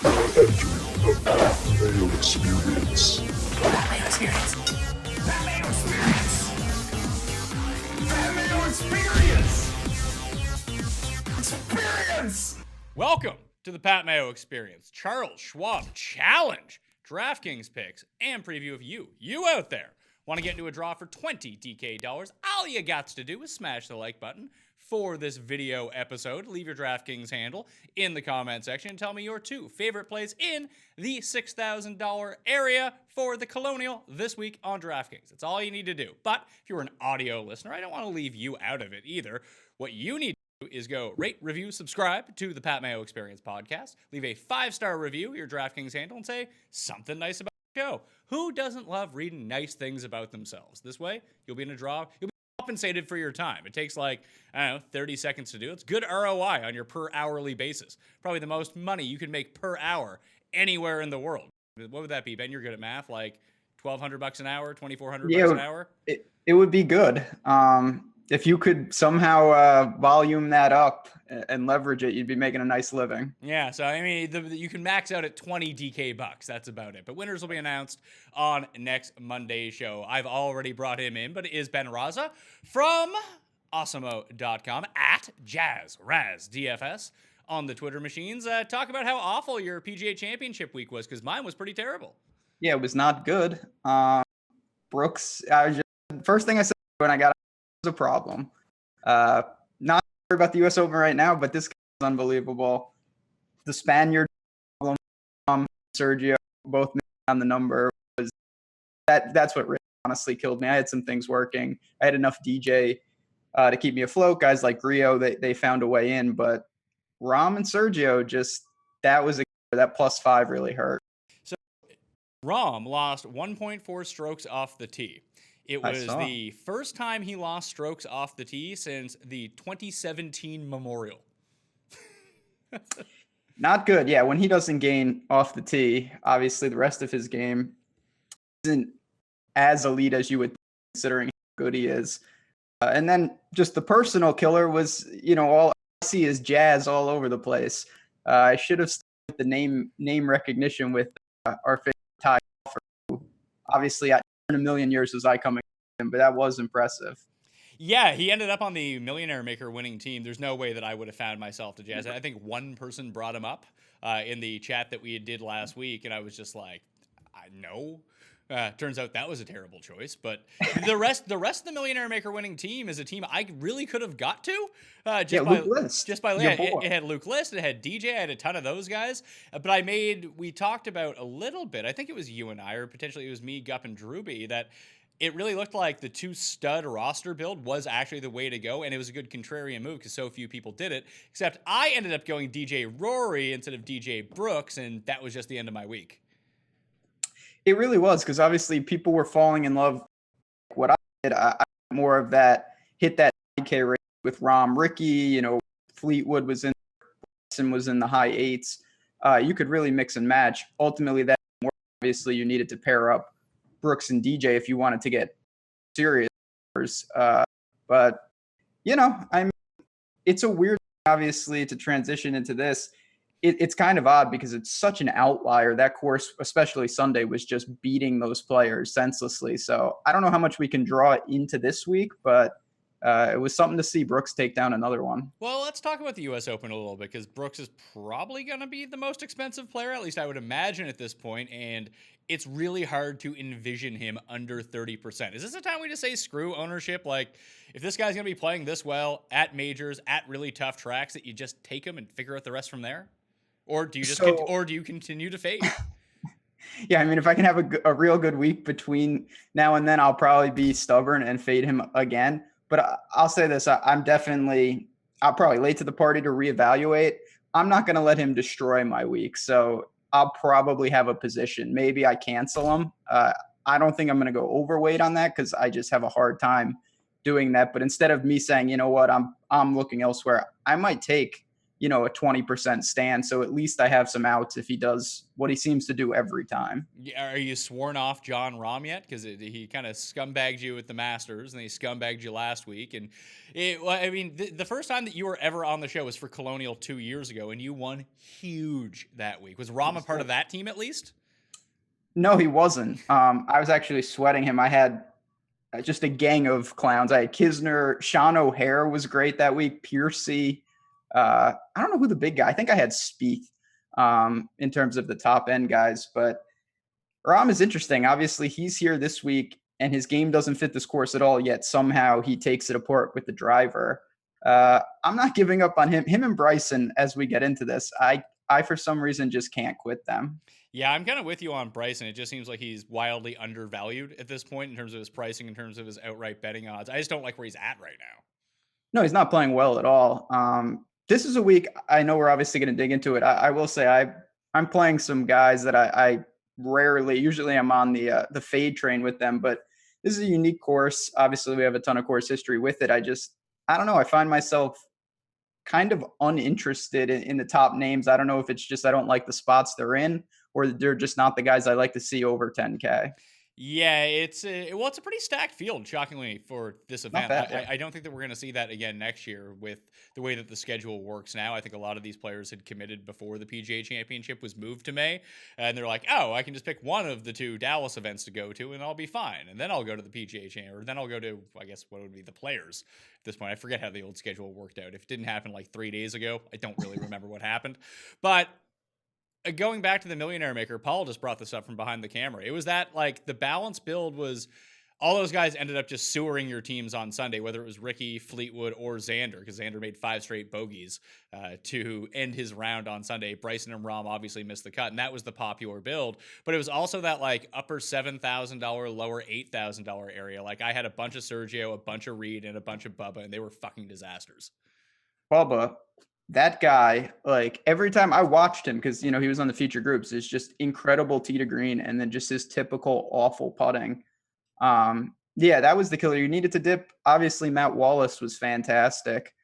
The Mayo Experience. Mayo Experience. Mayo Experience. Mayo Experience. Experience. Welcome to the Pat Mayo Experience. Charles Schwab Challenge DraftKings picks and preview of you out there. Want to get into a draw for 20 DK dollars? All you got to do is smash the like button for this video episode. Leave your DraftKings handle in the comment section and tell me your two favorite plays in the $6,000 area for the Colonial this week on DraftKings. That's all you need to do. But if you're an audio listener, I don't want to leave you out of it either. What you need to do is go rate, review, subscribe to the Pat Mayo Experience podcast. Leave a 5-star review, your DraftKings handle, and say something nice about the show. Who doesn't love reading nice things about themselves? This way, you'll be in a draw. You'll be compensated for your time. It takes 30 seconds to do. It's good ROI on your per hourly basis. Probably the most money you can make per hour anywhere in the world. What would that be, Ben? You're good at math. Like $1,200 an hour, $2,400 an hour? It would be good. If you could somehow volume that up and leverage it, you'd be making a nice living. Yeah, so I mean, you can max out at 20 DK bucks. That's about it. But winners will be announced on next Monday's show. I've already brought him in, but it is Ben Rasa from Awesemo.com at JazzRazDFS on the Twitter machines. Talk about how awful your PGA Championship week was, because mine was pretty terrible. Yeah, it was not good. Brooks, first thing I said when I got a problem. Not worried about the U.S. Open right now, but this is unbelievable. The Spaniard problem, Sergio, both on the number, was that's what really honestly killed me. I had some things working. I had enough DJ to keep me afloat. Guys like Rio, they found a way in, but Rahm and Sergio, that +5 really hurt. So Rahm lost 1.4 strokes off the tee. It was the first time he lost strokes off the tee since the 2017 Memorial. Not good. Yeah, when he doesn't gain off the tee, obviously the rest of his game isn't as elite as you would think, considering how good he is. And then just the personal killer was, all I see is jazz all over the place. I should have started with the name recognition with our favorite Ty golfer, who obviously in a million years was I coming in, but that was impressive. Yeah, he ended up on the Millionaire Maker winning team. There's no way that I would have found myself to jazz. I think one person brought him up in the chat that we did last week, and I was just like, no. Turns out that was a terrible choice, but the rest of the Millionaire Maker winning team is a team I really could have got to. Luke List. It had Luke List, it had DJ, I had a ton of those guys. But we talked about a little bit, I think it was you and I, or potentially it was me, Gup, and Drewby, that it really looked like the 2-stud roster build was actually the way to go, and it was a good contrarian move because so few people did it, except I ended up going DJ Rory instead of DJ Brooks, and that was just the end of my week. It really was, because obviously people were falling in love. What I did, I more of that, hit that DK rate with Rahm, Ricky, Fleetwood was in the high 8s. You could really mix and match. Ultimately, that more obviously you needed to pair up Brooks and DJ if you wanted to get serious. But it's a weird, obviously, to transition into this. It's kind of odd because it's such an outlier. That course, especially Sunday, was just beating those players senselessly. So I don't know how much we can draw it into this week, but it was something to see Brooks take down another one. Well, let's talk about the U.S. Open a little bit, because Brooks is probably going to be the most expensive player, at least I would imagine at this point, and it's really hard to envision him under 30%. Is this a time we just say screw ownership? Like, if this guy's going to be playing this well at majors, at really tough tracks, that you just take him and figure out the rest from there? Or do you continue to fade? Yeah, I mean, if I can have a real good week between now and then, I'll probably be stubborn and fade him again. But I'll say this, I'm probably late to the party to reevaluate. I'm not going to let him destroy my week. So I'll probably have a position. Maybe I cancel him. I don't think I'm going to go overweight on that because I just have a hard time doing that. But instead of me saying, you know what, I'm looking elsewhere, I might take, a 20% stand. So at least I have some outs if he does what he seems to do every time. Are you sworn off John Rahm yet? Because he kind of scumbagged you at the Masters, and he scumbagged you last week. And the first time that you were ever on the show was for Colonial 2 years ago, and you won huge that week. Was Rahm a part of that team at least? No, he wasn't. I was actually sweating him. I had just a gang of clowns. I had Kisner, Sean O'Hare was great that week, Piercy. I don't know who the big guy. I think I had Spieth in terms of the top end guys, but Rahm is interesting. Obviously, he's here this week, and his game doesn't fit this course at all. Yet somehow he takes it apart with the driver. I'm not giving up on him. Him and Bryson, as we get into this, I for some reason just can't quit them. Yeah, I'm kind of with you on Bryson. It just seems like he's wildly undervalued at this point in terms of his pricing, in terms of his outright betting odds. I just don't like where he's at right now. No, he's not playing well at all. This is a week, I know we're obviously going to dig into it. I will say I'm playing some guys that I rarely, usually I'm on the fade train with them, but this is a unique course. Obviously, we have a ton of course history with it. I don't know. I find myself kind of uninterested in the top names. I don't know if it's just I don't like the spots they're in, or they're just not the guys I like to see over 10K. Yeah, it's a pretty stacked field, shockingly, for this event. Bad, yeah. I don't think that we're going to see that again next year with the way that the schedule works now. I think a lot of these players had committed before the PGA Championship was moved to May, and they're like, oh, I can just pick one of the 2 Dallas events to go to, and I'll be fine. And then I'll go to the PGA Championship, or then I'll go to, I guess, what would be the Players at this point. I forget how the old schedule worked out. If it didn't happen like 3 days ago, I don't really remember what happened. But going back to the Millionaire Maker, Paul just brought this up from behind the camera. It was that, like, the balance build was all those guys ended up just sewering your teams on Sunday, whether it was Ricky, Fleetwood, or Xander, because Xander made 5 straight bogeys to end his round on Sunday. Bryson and Rahm obviously missed the cut, and that was the popular build. But it was also that, like, upper $7,000, lower $8,000 area. Like, I had a bunch of Sergio, a bunch of Reed, and a bunch of Bubba, and they were fucking disasters. Bubba, that guy, like every time I watched him, because, he was on the feature groups, it's just incredible tee to green and then just his typical awful putting. Yeah, that was the killer. You needed to dip. Obviously, Matt Wallace was fantastic.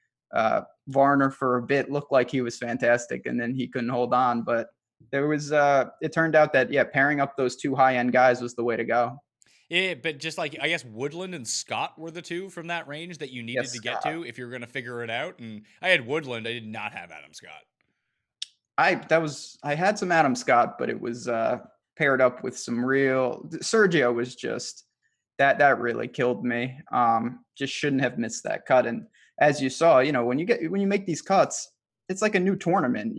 Varner for a bit looked like he was fantastic, and then he couldn't hold on. But there was, it turned out that, pairing up those 2 high-end guys was the way to go. Yeah, but just like, I guess Woodland and Scott were the 2 from that range that you needed to get to if you're going to figure it out. And I had Woodland. I did not have Adam Scott. I had some Adam Scott, but it was paired up with some real Sergio was just that really killed me. Just shouldn't have missed that cut. And as you saw, when you make these cuts, it's like a new tournament.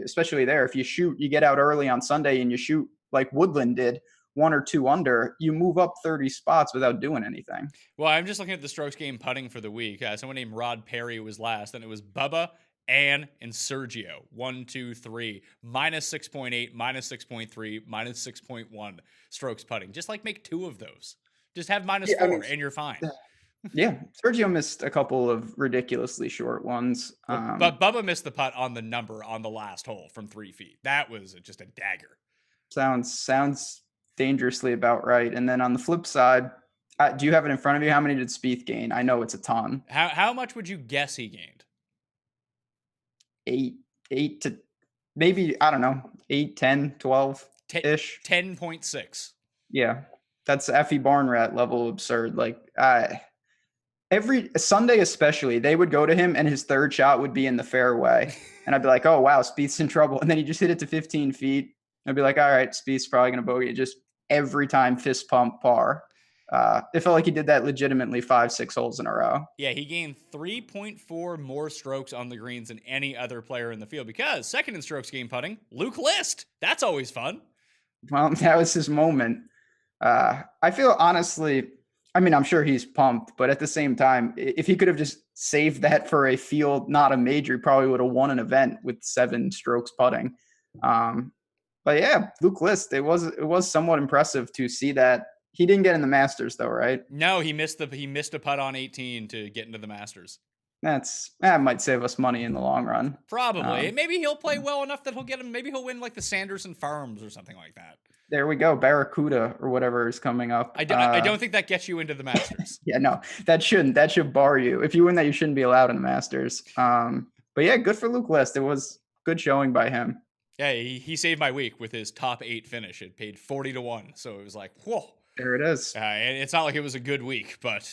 Especially there, if you get out early on Sunday and you shoot like Woodland did, 1 or 2 under, you move up 30 spots without doing anything. Well, I'm just looking at the strokes game putting for the week. Someone named Rod Perry was last, and it was Bubba, Ann, and Sergio. 1, 2, 3, minus 6.8, minus 6.3, minus 6.1 strokes putting. Just like make 2 of those. Just have minus 4 and you're fine. Yeah, Sergio missed a couple of ridiculously short ones. But Bubba missed the putt on the number on the last hole from 3 feet. That was just a dagger. Sounds dangerously about right. And then on the flip side, do you have it in front of you? How many did Spieth gain? I know it's a ton. How much would you guess he gained? 8 to maybe, I don't know, 8, 10, 12-ish. 10.6. Yeah, that's Effie Barnrat level absurd. Like, every Sunday especially, they would go to him and his third shot would be in the fairway. And I'd be like, oh, wow, Spieth's in trouble. And then he just hit it to 15 feet. I'd be like, all right, Spieth's probably going to bogey it. Just every time fist pump par. It felt like he did that legitimately 5-6 holes in a row. Yeah, he gained 3.4 more strokes on the greens than any other player in the field because second in strokes gained putting, Luke List. That's always fun. Well, that was his moment. I feel honestly, I'm sure he's pumped, but at the same time, if he could have just saved that for a field, not a major, he probably would have won an event with 7 strokes putting. But yeah, Luke List, it was somewhat impressive to see that. He didn't get in the Masters though, right? No, he missed a putt on 18 to get into the Masters. That might save us money in the long run. Probably. Maybe he'll play well enough that he'll get him. Maybe he'll win like the Sanderson Farms or something like that. There we go. Barracuda or whatever is coming up. I don't think that gets you into the Masters. Yeah, no, that should bar you. If you win that, you shouldn't be allowed in the Masters. But But yeah, good for Luke List. It was good showing by him. Yeah, he saved my week with his top 8 finish. It paid 40-1, so it was like, whoa. There it is. And it's not like it was a good week, but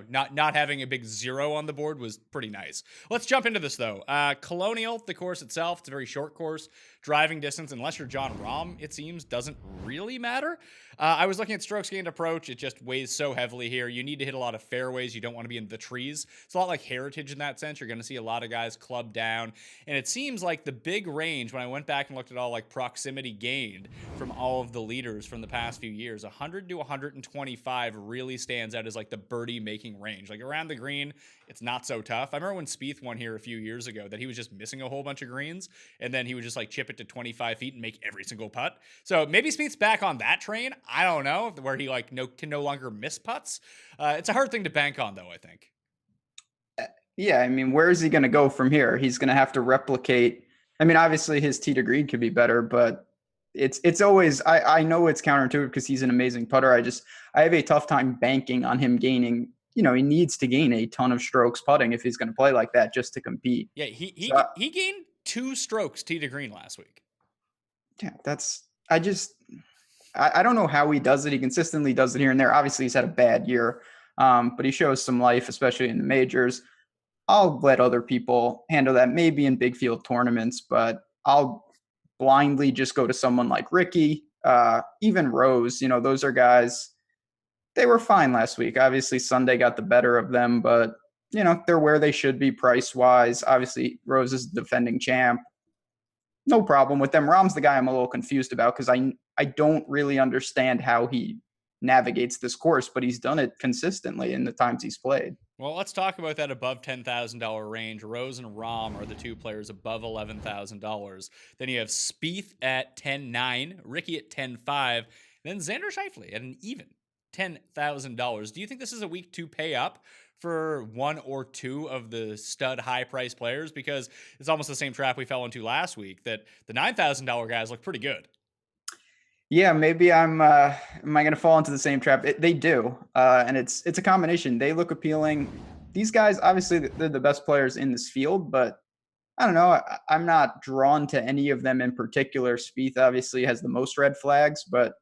not having a big 0 on the board was pretty nice. Let's jump into this though. Colonial, the course itself, it's a very short course. Driving distance, unless you're John Rahm, it seems doesn't really matter. I was looking at strokes gained approach. It just weighs so heavily here. You need to hit a lot of fairways. You don't want to be in the trees. It's a lot like Heritage in that sense. You're going to see a lot of guys club down, and it seems like the big range. When I went back and looked at all like proximity gained from all of the leaders from the past few years, 100 to 125 really stands out as like the birdie making range. Like around the green, it's not so tough. I remember when Spieth won here a few years ago that he was just missing a whole bunch of greens, and then he would just like chip it to 25 feet and make every single putt. So maybe Spieth's back on that train. I don't know, where he like can no longer miss putts. It's a hard thing to bank on though, I think. Yeah, I mean, where is he going to go from here? He's going to have to replicate. I mean, obviously his tee to green could be better, but it's always, I know it's counterintuitive because he's an amazing putter. I have a tough time banking on him gaining. He needs to gain a ton of strokes putting if he's going to play like that just to compete. Yeah, he gained 2 strokes tee to green last week. Yeah, I don't know how he does it. He consistently does it here and there. Obviously, he's had a bad year, but he shows some life, especially in the majors. I'll let other people handle that, maybe in big field tournaments, but I'll blindly just go to someone like Ricky, even Rose. Those are guys. They were fine last week. Obviously, Sunday got the better of them, but they're where they should be price-wise. Obviously, Rose is the defending champ. No problem with them. Rahm's the guy I'm a little confused about because I don't really understand how he navigates this course, but he's done it consistently in the times he's played. Well, let's talk about that above $10,000 range. Rose and Rahm are the 2 players above $11,000. Then you have Spieth at 10.9, Ricky at 10.5, then Xander Schauffele at an even $10,000. Do you think this is a week to pay up for 1 or 2 of the stud high-priced players? Because it's almost the same trap we fell into last week, that the $9,000 guys look pretty good. Yeah, maybe am I going to fall into the same trap? They do, and it's a combination. They look appealing. These guys, obviously, they're the best players in this field, but I don't know. I'm not drawn to any of them in particular. Spieth obviously has the most red flags, but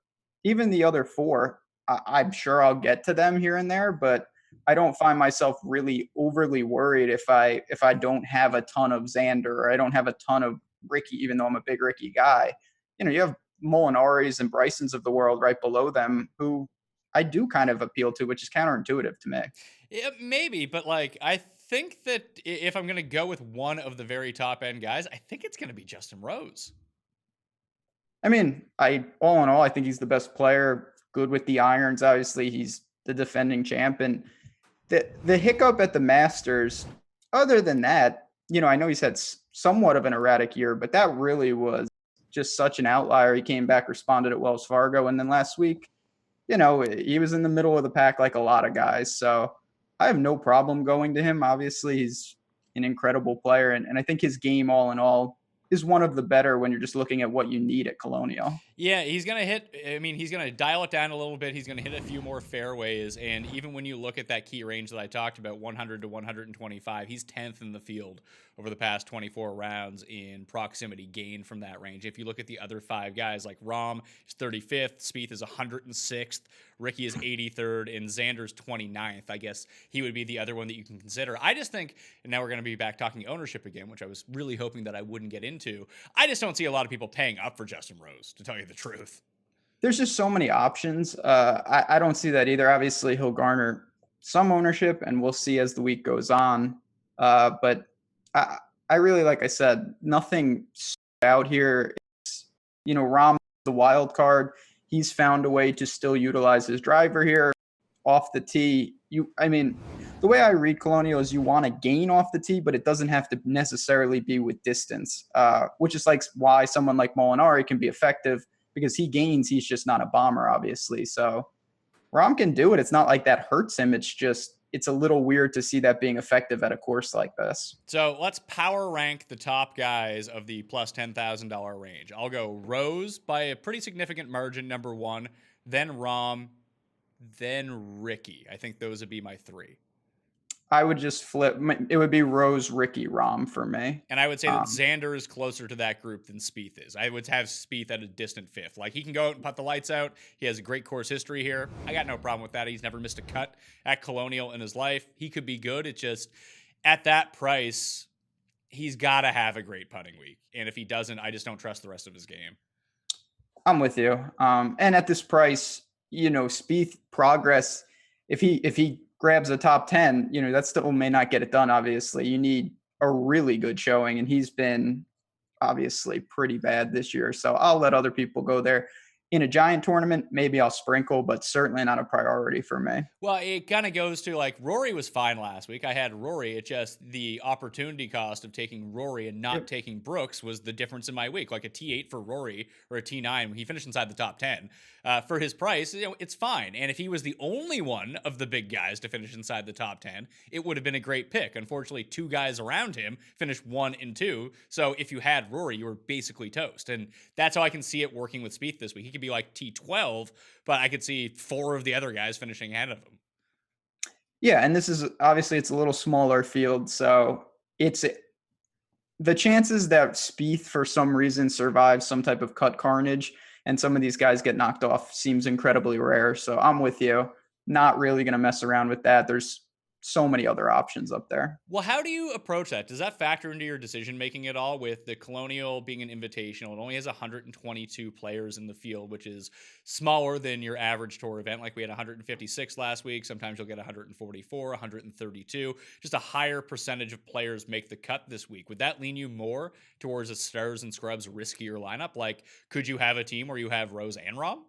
even the other 4, I'm sure I'll get to them here and there, but I don't find myself really overly worried if I don't have a ton of Xander or I don't have a ton of Ricky, even though I'm a big Ricky guy. You have Molinaris and Brysons of the world right below them who I do kind of appeal to, which is counterintuitive to me. Yeah, maybe, but like I think that if I'm going to go with one of the very top end guys, I think it's going to be Justin Rose. I mean, all in all, I think he's the best player, good with the irons. Obviously, he's the defending champ. And the hiccup at the Masters, other than that, I know he's had somewhat of an erratic year, but that really was just such an outlier. He came back, responded at Wells Fargo. And then last week, he was in the middle of the pack like a lot of guys. So I have no problem going to him. Obviously, he's an incredible player. And I think his game, all in all, is one of the better when you're just looking at what you need at Colonial. Yeah, he's going to dial it down a little bit. He's going to hit a few more fairways. And even when you look at that key range that I talked about, 100 to 125, he's 10th in the field over the past 24 rounds in proximity gain from that range. If you look at the other 5 guys, like Rahm is 35th, Spieth is 106th, Ricky is 83rd, and Xander's 29th. I guess he would be the other one that you can consider. I just think, and now we're going to be back talking ownership again, which I was really hoping that I wouldn't get into. I just don't see a lot of people paying up for Justin Rose, to tell you the truth. There's just so many options. I don't see that either. Obviously, he'll garner some ownership, and we'll see as the week goes on. But I really, like I said, nothing out here. It's, Rahm, the wild card. He's found a way to still utilize his driver here off the tee. The way I read Colonial is you want to gain off the tee, but it doesn't have to necessarily be with distance, which is like why someone like Molinari can be effective because he gains. He's just not a bomber, obviously. So Rahm can do it. It's not like that hurts him. It's a little weird to see that being effective at a course like this. So let's power rank the top guys of the plus $10,000 range. I'll go Rose by a pretty significant margin, number 1, then Rahm, then Ricky. I think those would be my 3. I would just flip. It would be Rose, Ricky, Rahm for me. And I would say that Xander is closer to that group than Spieth is. I would have Spieth at a distant fifth. Like, he can go out and putt the lights out. He has a great course history here. I got no problem with that. He's never missed a cut at Colonial in his life. He could be good. It just, at that price, he's got to have a great putting week. And if he doesn't, I just don't trust the rest of his game. I'm with you. And at this price, Spieth progress, if he grabs a top 10, that still may not get it done. Obviously, you need a really good showing, and he's been obviously pretty bad this year. So I'll let other people go there. In a giant tournament, maybe I'll sprinkle, but certainly not a priority for me. Well, it kind of goes to, like, Rory was fine last week. I had Rory. It just, the opportunity cost of taking Rory and not taking Brooks was the difference in my week. Like a T8 for Rory or a T9, he finished inside the top 10. For his price, it's fine. And if he was the only one of the big guys to finish inside the top 10, it would have been a great pick. Unfortunately, two guys around him finished 1 and 2. So if you had Rory, you were basically toast. And that's how I can see it working with Spieth this week. He could be like T12, but I could see 4 of the other guys finishing ahead of him. Yeah, and this is obviously it's a little smaller field, so it's the chances that Spieth for some reason survives some type of cut carnage and some of these guys get knocked off seems incredibly rare. So I'm with you. Not really going to mess around with that. There's so many other options up there. Well, how do you approach that? Does that factor into your decision making at all, with the Colonial being an invitational? It only has 122 players in the field, which is smaller than your average tour event. Like, we had 156 last week. Sometimes you'll get 144, 132. Just a higher percentage of players make the cut this week. Would that lean you more towards a Stars and Scrubs riskier lineup? Like, could you have a team where you have Rose and Rahm?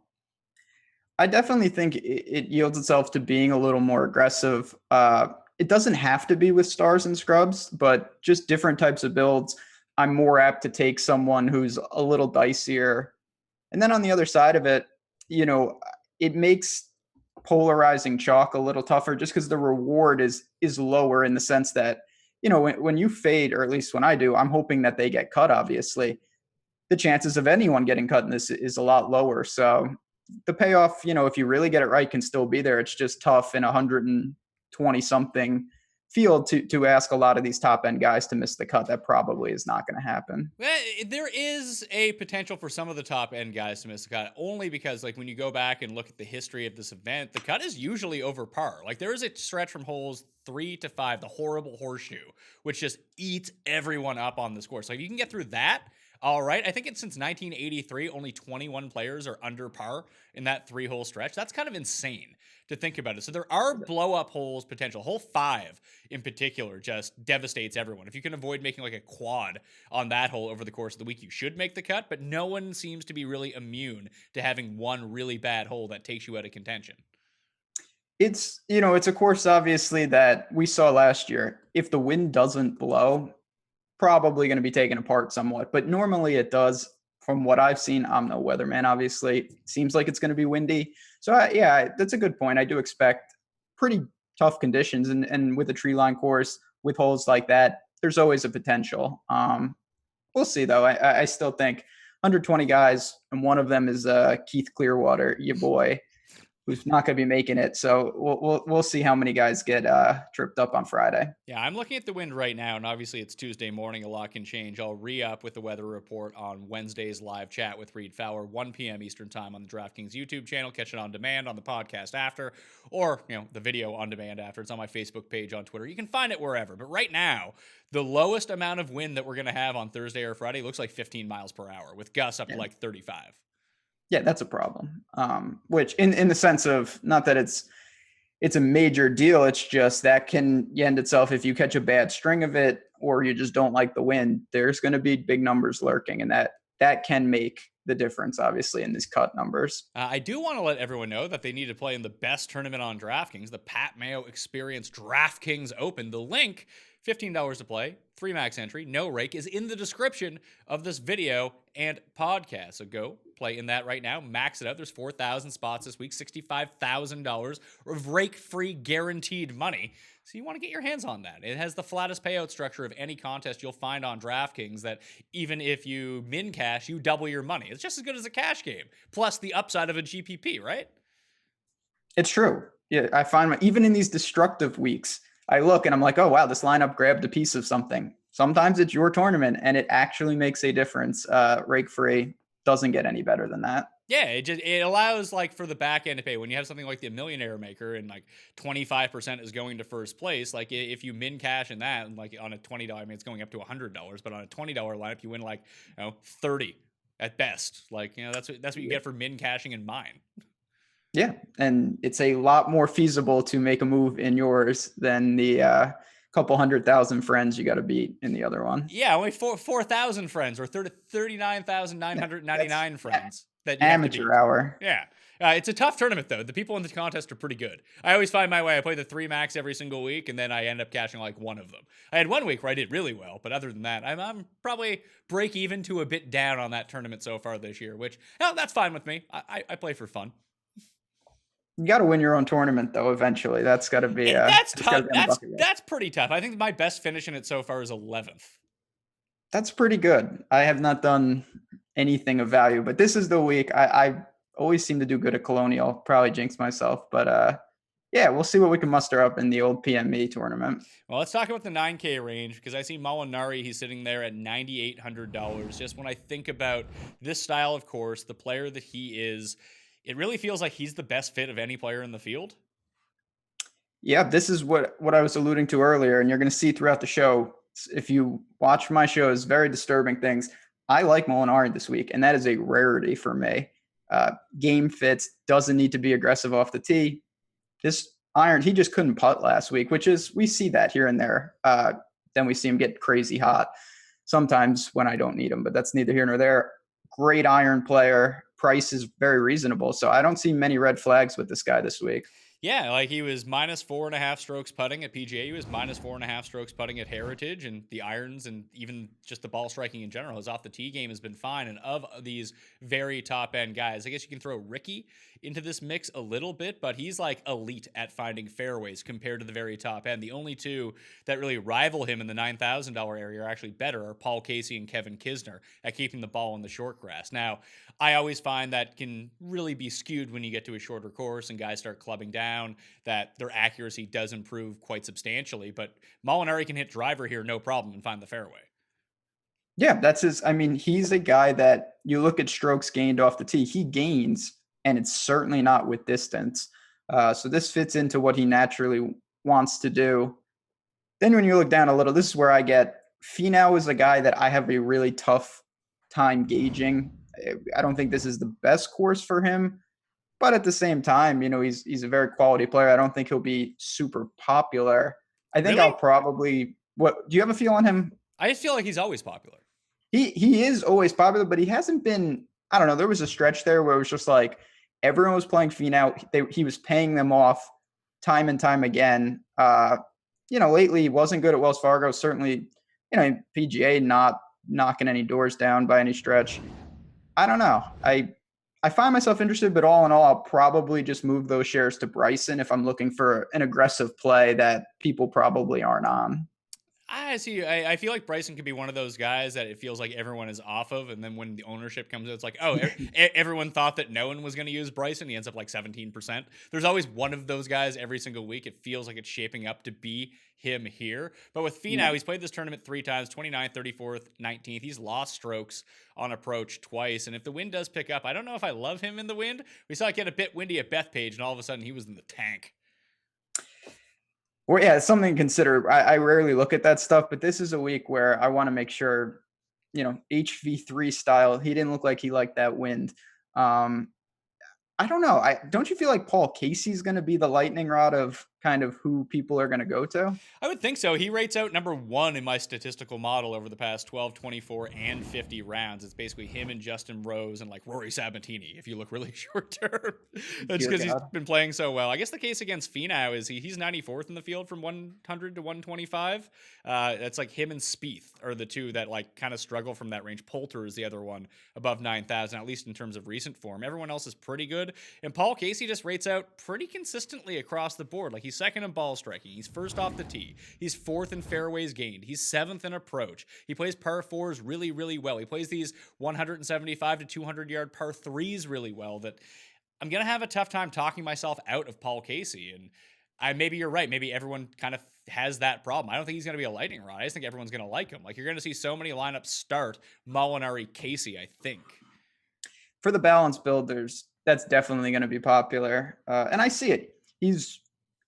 I definitely think it yields itself to being a little more aggressive. It doesn't have to be with Stars and Scrubs, but just different types of builds. I'm more apt to take someone who's a little dicier. And then on the other side of it, it makes polarizing chalk a little tougher just because the reward is lower in the sense that, when you fade, or at least when I do, I'm hoping that they get cut, obviously. The chances of anyone getting cut in this is a lot lower. So the payoff, if you really get it right, can still be there. It's just tough in 120 something field to ask a lot of these top end guys to miss the cut. That probably is not going to happen. There is a potential for some of the top end guys to miss the cut, only because, like, when you go back and look at the history of this event, the cut is usually over par. Like, there is a stretch from holes 3 to 5, the horrible horseshoe, which just eats everyone up on this course. Like, you can get through that. All right. I think it's since 1983, only 21 players are under par in that 3-hole stretch. That's kind of insane to think about it. So there are blow-up holes potential. Hole 5 in particular just devastates everyone. If you can avoid making like a quad on that hole over the course of the week, you should make the cut, but no one seems to be really immune to having one really bad hole that takes you out of contention. It's a course, obviously, that we saw last year. If the wind doesn't blow, probably going to be taken apart somewhat, but normally it does. From what I've seen, I'm no weatherman, obviously. Seems like it's going to be windy. So yeah, that's a good point. I do expect pretty tough conditions, and with a tree line course with holes like that, there's always a potential. We'll see though. I still think 120 guys, and one of them is Keith Clearwater, your boy, who's not going to be making it. So we'll see how many guys get tripped up on Friday. Yeah, I'm looking at the wind right now, and obviously it's Tuesday morning. A lot can change. I'll re-up with the weather report on Wednesday's live chat with Reed Fowler, 1 p.m. Eastern time on the DraftKings YouTube channel. Catch it on demand on the podcast after, or the video on demand after. It's on my Facebook page, on Twitter. You can find it wherever. But right now, the lowest amount of wind that we're going to have on Thursday or Friday looks like 15 miles per hour, with gusts up to like 35. Yeah, that's a problem. Which in the sense of, not that it's a major deal, it's just that can end itself if you catch a bad string of it, or you just don't like the wind. There's going to be big numbers lurking, and that can make the difference, obviously, in these cut numbers. I do want to let everyone know that they need to play in the best tournament on DraftKings, the Pat Mayo Experience DraftKings Open. The link, $15 to play, 3 max entry, no rake, is in the description of this video and podcast. So go play in that right now. Max it out. There's 4,000 spots this week, $65,000 of rake-free guaranteed money. So you want to get your hands on that. It has the flattest payout structure of any contest you'll find on DraftKings, that even if you min cash, you double your money. It's just as good as a cash game, plus the upside of a GPP, right? It's true. Yeah, I find even in these destructive weeks, I look and I'm like, oh wow, this lineup grabbed a piece of something. Sometimes it's your tournament and it actually makes a difference. Rake free doesn't get any better than that. Yeah, it allows like for the back end to pay when you have something like the Millionaire Maker and like 25% is going to first place. Like if you min cash in that, and like on a $20, I mean it's going up to $100, but on a $20 lineup you win like 30 at best. Like that's what you get for min cashing in mine. Yeah, and it's a lot more feasible to make a move in yours than the couple 100,000 friends you got to beat in the other one. Yeah, only 4,000 friends or 39,999 friends. That you amateur hour. Yeah. It's a tough tournament, though. The people in the contest are pretty good. I always find my way. I play the 3 max every single week, and then I end up cashing like one of them. I had 1 week where I did really well, but other than that, I'm probably break even to a bit down on that tournament so far this year, which, that's fine with me. I play for fun. You got to win your own tournament, though, eventually. That's got to be... that's tough. That's pretty tough. I think my best finish in it so far is 11th. That's pretty good. I have not done anything of value, but this is the week. I always seem to do good at Colonial. Probably jinx myself, but yeah, we'll see what we can muster up in the old PME tournament. Well, let's talk about the 9K range because I see Molinari. He's sitting there at $9,800. Just when I think about this style of course, the player that he is, it really feels like he's the best fit of any player in the field. Yeah, this is what I was alluding to earlier, and you're going to see throughout the show. If you watch my shows, very disturbing things. I like Molinari this week, and that is a rarity for me. Game fits, doesn't need to be aggressive off the tee. This iron, he just couldn't putt last week, which is, we see that here and there. Then we see him get crazy hot sometimes when I don't need him, but that's neither here nor there. Great iron player. Price is very reasonable. So I don't see many red flags with this guy this week. Yeah, like he was -4.5 strokes putting at PGA. He was -4.5 strokes putting at Heritage, and the irons and even just the ball striking in general. His off the tee game has been fine. And of these very top end guys, I guess you can throw Ricky into this mix a little bit, but he's like elite at finding fairways compared to the very top end. The only two that really rival him in the $9,000 area are actually better are Paul Casey and Kevin Kisner at keeping the ball in the short grass. Now, I always find that can really be skewed when you get to a shorter course and guys start clubbing down, that their accuracy does improve quite substantially. But Molinari can hit driver here no problem and find the fairway. Yeah, that's his. I mean, he's a guy that you look at strokes gained off the tee. He gains, and it's certainly not with distance. So this fits into what he naturally wants to do. Then when you look down a little, this is where I get Finau is a guy that I have a really tough time gauging. I don't think this is the best course for him, but at the same time, he's a very quality player. I don't think he'll be super popular. I think Really? I'll probably. What do you have a feel on him? I just feel like he's always popular. He is always popular, but he hasn't been. I don't know. There was a stretch there where it was just like everyone was playing Finau. He was paying them off time and time again. Lately he wasn't good at Wells Fargo. Certainly, PGA not knocking any doors down by any stretch. I don't know. I find myself interested, but all in all, I'll probably just move those shares to Bryson if I'm looking for an aggressive play that people probably aren't on. I see. I feel like Bryson could be one of those guys that it feels like everyone is off of, and then when the ownership comes in, it's like, oh, everyone thought that no one was going to use Bryson. He ends up like 17%. There's always one of those guys every single week. It feels like it's shaping up to be him here. But with Finau, he's played this tournament 3 times, 29th, 34th, 19th. He's lost strokes on approach twice. And if the wind does pick up, I don't know if I love him in the wind. We saw it get a bit windy at Bethpage, and all of a sudden he was in the tank. Well, yeah, it's something to consider. I rarely look at that stuff, but this is a week where I want to make sure, HV3 style, he didn't look like he liked that wind. I don't know. Don't you feel like Paul Casey's going to be the lightning rod of kind of who people are going to go to? I would think so. He rates out number 1 in my statistical model over the past 12, 24, and 50 rounds. It's basically him and Justin Rose and like Rory Sabatini, if you look really short term. That's because he's been playing so well. I guess the case against Finau is he's 94th in the field from 100 to 125. That's like him and Spieth are the two that like kind of struggle from that range. Poulter is the other one above 9,000, at least in terms of recent form. Everyone else is pretty good. And Paul Casey just rates out pretty consistently across the board. Like he's second in ball striking. He's first off the tee. He's 4th in fairways gained. He's 7th in approach. He plays par 4s really, really well. He plays these 175 to 200 yard par 3s really well that I'm going to have a tough time talking myself out of Paul Casey. And Maybe you're right. Maybe everyone kind of has that problem. I don't think he's going to be a lightning rod. I just think everyone's going to like him. Like, you're going to see so many lineups start Molinari, Casey, I think. For the balance builders, that's definitely going to be popular. And I see it. He's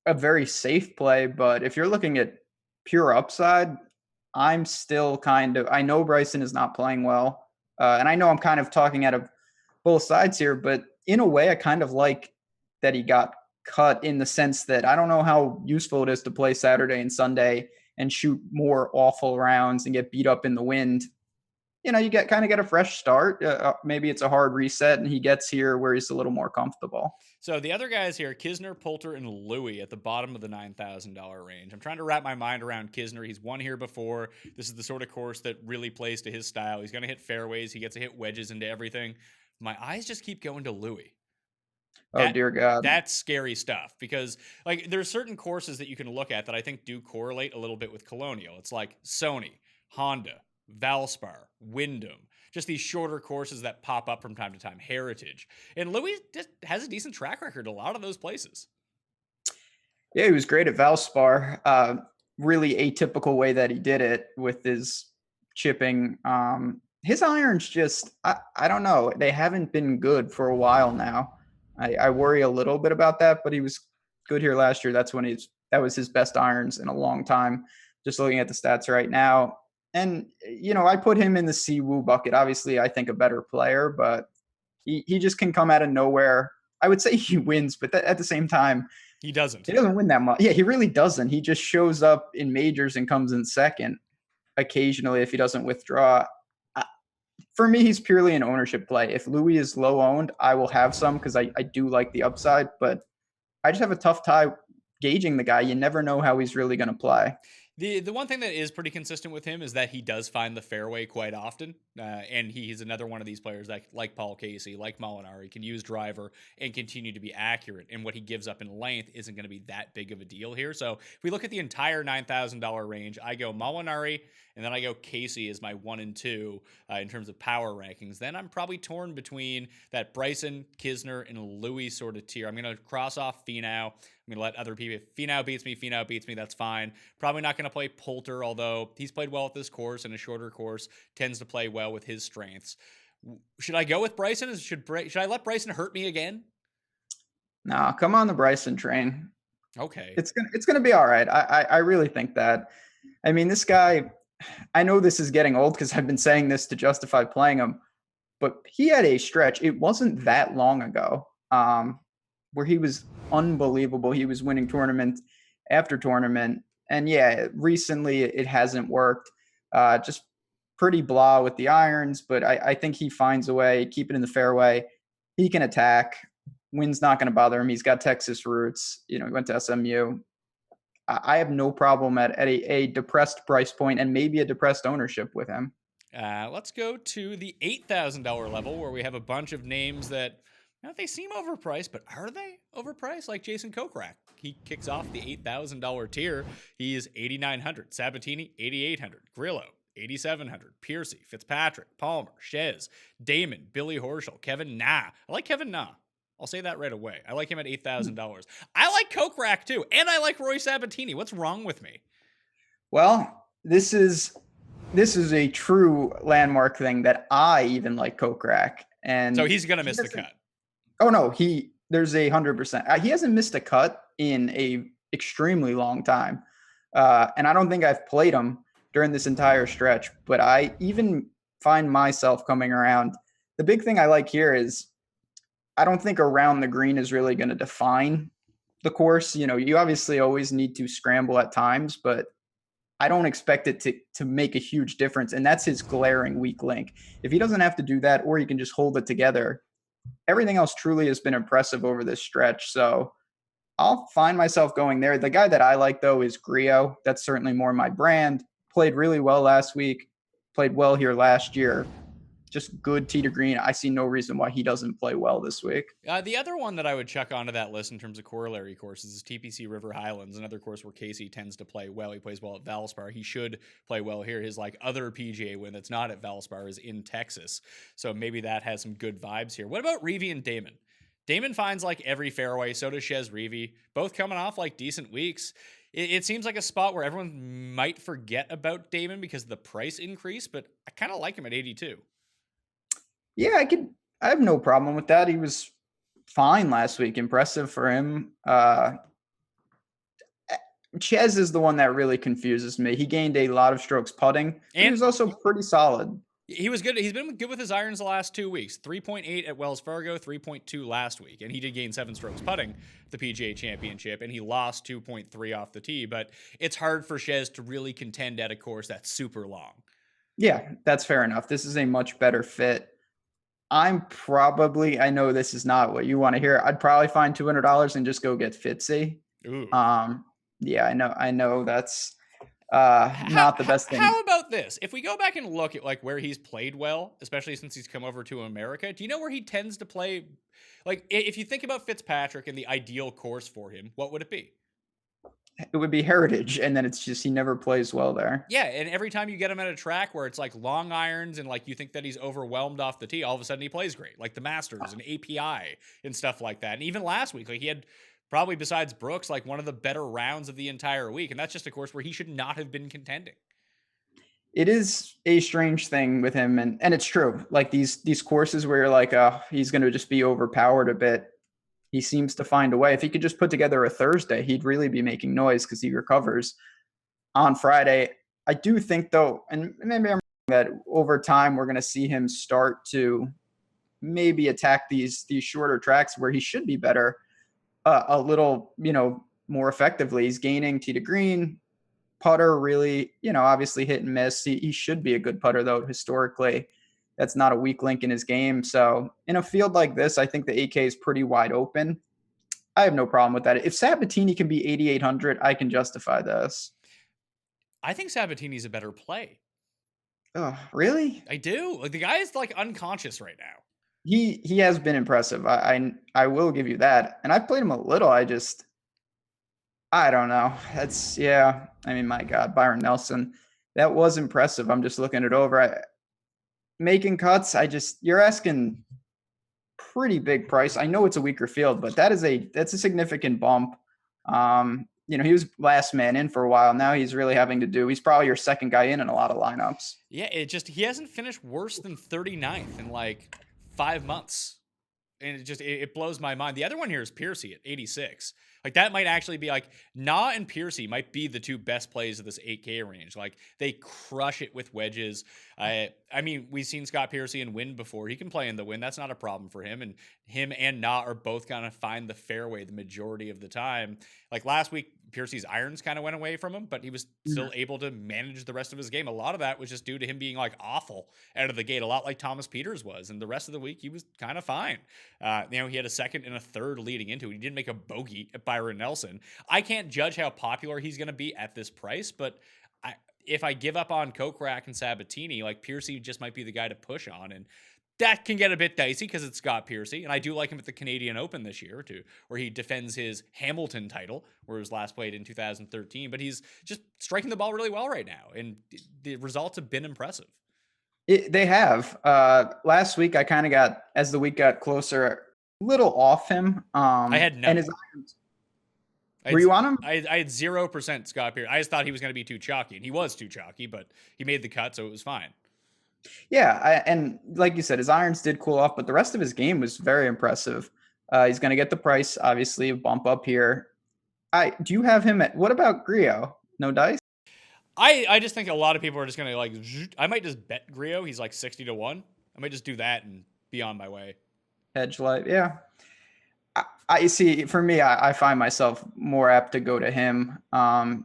a very safe play, but if you're looking at pure upside, I'm still I know Bryson is not playing well. And I know I'm kind of talking out of both sides here, but in a way, I kind of like that he got cut in the sense that I don't know how useful it is to play Saturday and Sunday and shoot more awful rounds and get beat up in the wind. You know, you get a fresh start. Maybe it's a hard reset, and he gets here where he's a little more comfortable. So the other guys here, Kisner, Poulter, and Louis at the bottom of the $9,000 range. I'm trying to wrap my mind around Kisner. He's won here before. This is the sort of course that really plays to his style. He's going to hit fairways. He gets to hit wedges into everything. My eyes just keep going to Louis. Dear God. That's scary stuff because, like, there's certain courses that you can look at that I think do correlate a little bit with Colonial. It's like Sony, Honda, Valspar, Wyndham, just these shorter courses that pop up from time to time, Heritage. And Louis just has a decent track record at a lot of those places. Yeah, he was great at Valspar. Really atypical way that he did it with his chipping. His irons just, I don't know. They haven't been good for a while now. I worry a little bit about that, but he was good here last year. That was his best irons in a long time. Just looking at the stats right now. And, you know, I put him in the Siwoo bucket. Obviously, I think a better player, but he just can come out of nowhere. I would say he wins, but at the same time, he doesn't. He doesn't win that much. Yeah, he really doesn't. He just shows up in majors and comes in second occasionally if he doesn't withdraw. For me, he's purely an ownership play. If Louis is low owned, I will have some because I do like the upside, but I just have a tough time gauging the guy. You never know how he's really going to play. The one thing that is pretty consistent with him is that he does find the fairway quite often, and he's another one of these players that, like Paul Casey, like Molinari, can use driver and continue to be accurate, and what he gives up in length isn't going to be that big of a deal here. So if we look at the entire $9,000 range, I go Molinari, and then I go Casey as my 1 and 2 in terms of power rankings. Then I'm probably torn between that Bryson, Kisner, and Louis sort of tier. I'm going to cross off Finau. I'm going to let other people, if Finau beats me, that's fine. Probably not going to play Poulter, although he's played well at this course, and a shorter course tends to play well with his strengths. Should I go with Bryson? Should I let Bryson hurt me again? No, come on the Bryson train. Okay. It's gonna be all right. I really think that. I mean, this guy, I know this is getting old because I've been saying this to justify playing him, but he had a stretch. It wasn't that long ago where he was unbelievable. He was winning tournament after tournament. And yeah, recently it hasn't worked. Just pretty blah with the irons, but I think he finds a way, keep it in the fairway. He can attack. Wind's not going to bother him. He's got Texas roots. You know, he went to SMU. I have no problem at a depressed price point and maybe a depressed ownership with him. Let's go to the $8,000 level where we have a bunch of names that, you know, they seem overpriced, but are they overpriced? Like Jason Kokrak. He kicks off the $8,000 tier. He is $8,900. Sabatini, $8,800. Grillo, $8,700. Piercy, Fitzpatrick, Palmer, Shez, Damon, Billy Horschel, Kevin Na. I like Kevin Na. I'll say that right away. I like him at $8,000. I like Kokrak too, and I like Roy Sabatini. What's wrong with me? Well, this is a true landmark thing that I even like Kokrak. And so he's going to miss the cut. Oh no, there's 100%. He hasn't missed a cut in a extremely long time. And I don't think I've played him during this entire stretch, but I even find myself coming around. The big thing I like here is I don't think around the green is really going to define the course. You know, you obviously always need to scramble at times, but I don't expect it to make a huge difference. And that's his glaring weak link. If he doesn't have to do that, or he can just hold it together, everything else truly has been impressive over this stretch. So I'll find myself going there. The guy that I like, though, is Grillo. That's certainly more my brand. Played really well last week. Played well here last year. Just good tee to green. I see no reason why he doesn't play well this week. The other one that I would chuck onto that list in terms of corollary courses is TPC River Highlands, another course where Casey tends to play well. He plays well at Valspar. He should play well here. His other PGA win that's not at Valspar is in Texas. So maybe that has some good vibes here. What about Reeve and Damon? Damon finds like every fairway. So does Chez Reavie. Both coming off like decent weeks. It seems like a spot where everyone might forget about Damon because of the price increase, but I kind of like him at 82. Yeah, I have no problem with that. He was fine last week. Impressive for him. Chez is the one that really confuses me. He gained a lot of strokes putting, and he was also pretty solid. He was good. He's been good with his irons the last 2 weeks. 3.8 at Wells Fargo, 3.2 last week. And he did gain 7 strokes putting at the PGA Championship, and he lost 2.3 off the tee. But it's hard for Chez to really contend at a course that's super long. Yeah, that's fair enough. This is a much better fit. I know this is not what you want to hear. I'd probably find $200 and just go get Fitzy. Ooh. Yeah, I know that's not the best thing. How about this? If we go back and look at like where he's played well, especially since he's come over to America, do you know where he tends to play? Like, if you think about Fitzpatrick and the ideal course for him, what would it be? It would be Heritage, and then it's just he never plays well there. Yeah, and every time you get him at a track where it's like long irons and like you think that he's overwhelmed off the tee, all of a sudden he plays great, like the Masters and API and stuff like that. And even last week, like he had probably besides Brooks, like one of the better rounds of the entire week, and that's just a course where he should not have been contending. It is a strange thing with him, and it's true. Like these courses where you're like, he's going to just be overpowered a bit. He seems to find a way. If he could just put together a Thursday, he'd really be making noise because he recovers on Friday. I do think, though, and maybe I'm wrong, that over time we're going to see him start to maybe attack these shorter tracks where he should be better a little, more effectively. He's gaining tee to green, putter really, obviously hit and miss. He should be a good putter, though, historically. That's not a weak link in his game. So in a field like this, I think the 8K is pretty wide open. I have no problem with that. If Sabatini can be 8,800, I can justify this. I think Sabatini's a better play. Oh, really? I do. Like the guy is like unconscious right now. He has been impressive. I will give you that. And I've played him a little. I don't know. My God, Byron Nelson, that was impressive. I'm just looking it over. Making cuts, you're asking pretty big price. I know it's a weaker field, but that's a significant bump. He was last man in for a while. Now he's really having to he's probably your second guy in a lot of lineups. Yeah, he hasn't finished worse than 39th in like 5 months. And it blows my mind. The other one here is Piercy at 86. Like that might actually be like Na and Piercy might be the two best plays of this 8K range. Like they crush it with wedges. I mean, we've seen Scott Piercy in wind before. He can play in the wind. That's not a problem for him. And him and Na are both going to find the fairway the majority of the time. Like last week, Piercy's irons kind of went away from him, but he was still able to manage the rest of his game. A lot of that was just due to him being like awful out of the gate, a lot like Thomas Peters was. And the rest of the week, he was kind of fine. He had a second and a third leading into it. He didn't make a bogey at Byron Nelson. I can't judge how popular he's going to be at this price, but if I give up on Kokrak and Sabatini, like Piercy just might be the guy to push on. And that can get a bit dicey because it's Scott Piercy. And I do like him at the Canadian Open this year too, where he defends his Hamilton title, where he was last played in 2013. But he's just striking the ball really well right now. And the results have been impressive. They have. Last week, I kind of got, as the week got closer, a little off him. I had none. And his irons. Were you on him? I had 0% Scott Piercy. I just thought he was going to be too chalky, and he was too chalky, but he made the cut, so it was fine. Yeah, and like you said, his irons did cool off, but the rest of his game was very impressive. He's going to get the price, obviously, a bump up here. Do you have him at, what about Griot? No dice? I just think a lot of people are just going to like, I might just bet Griot. He's like 60 to 1. I might just do that and be on my way. Hedge light, yeah. I see, for me, I find myself more apt to go to him. I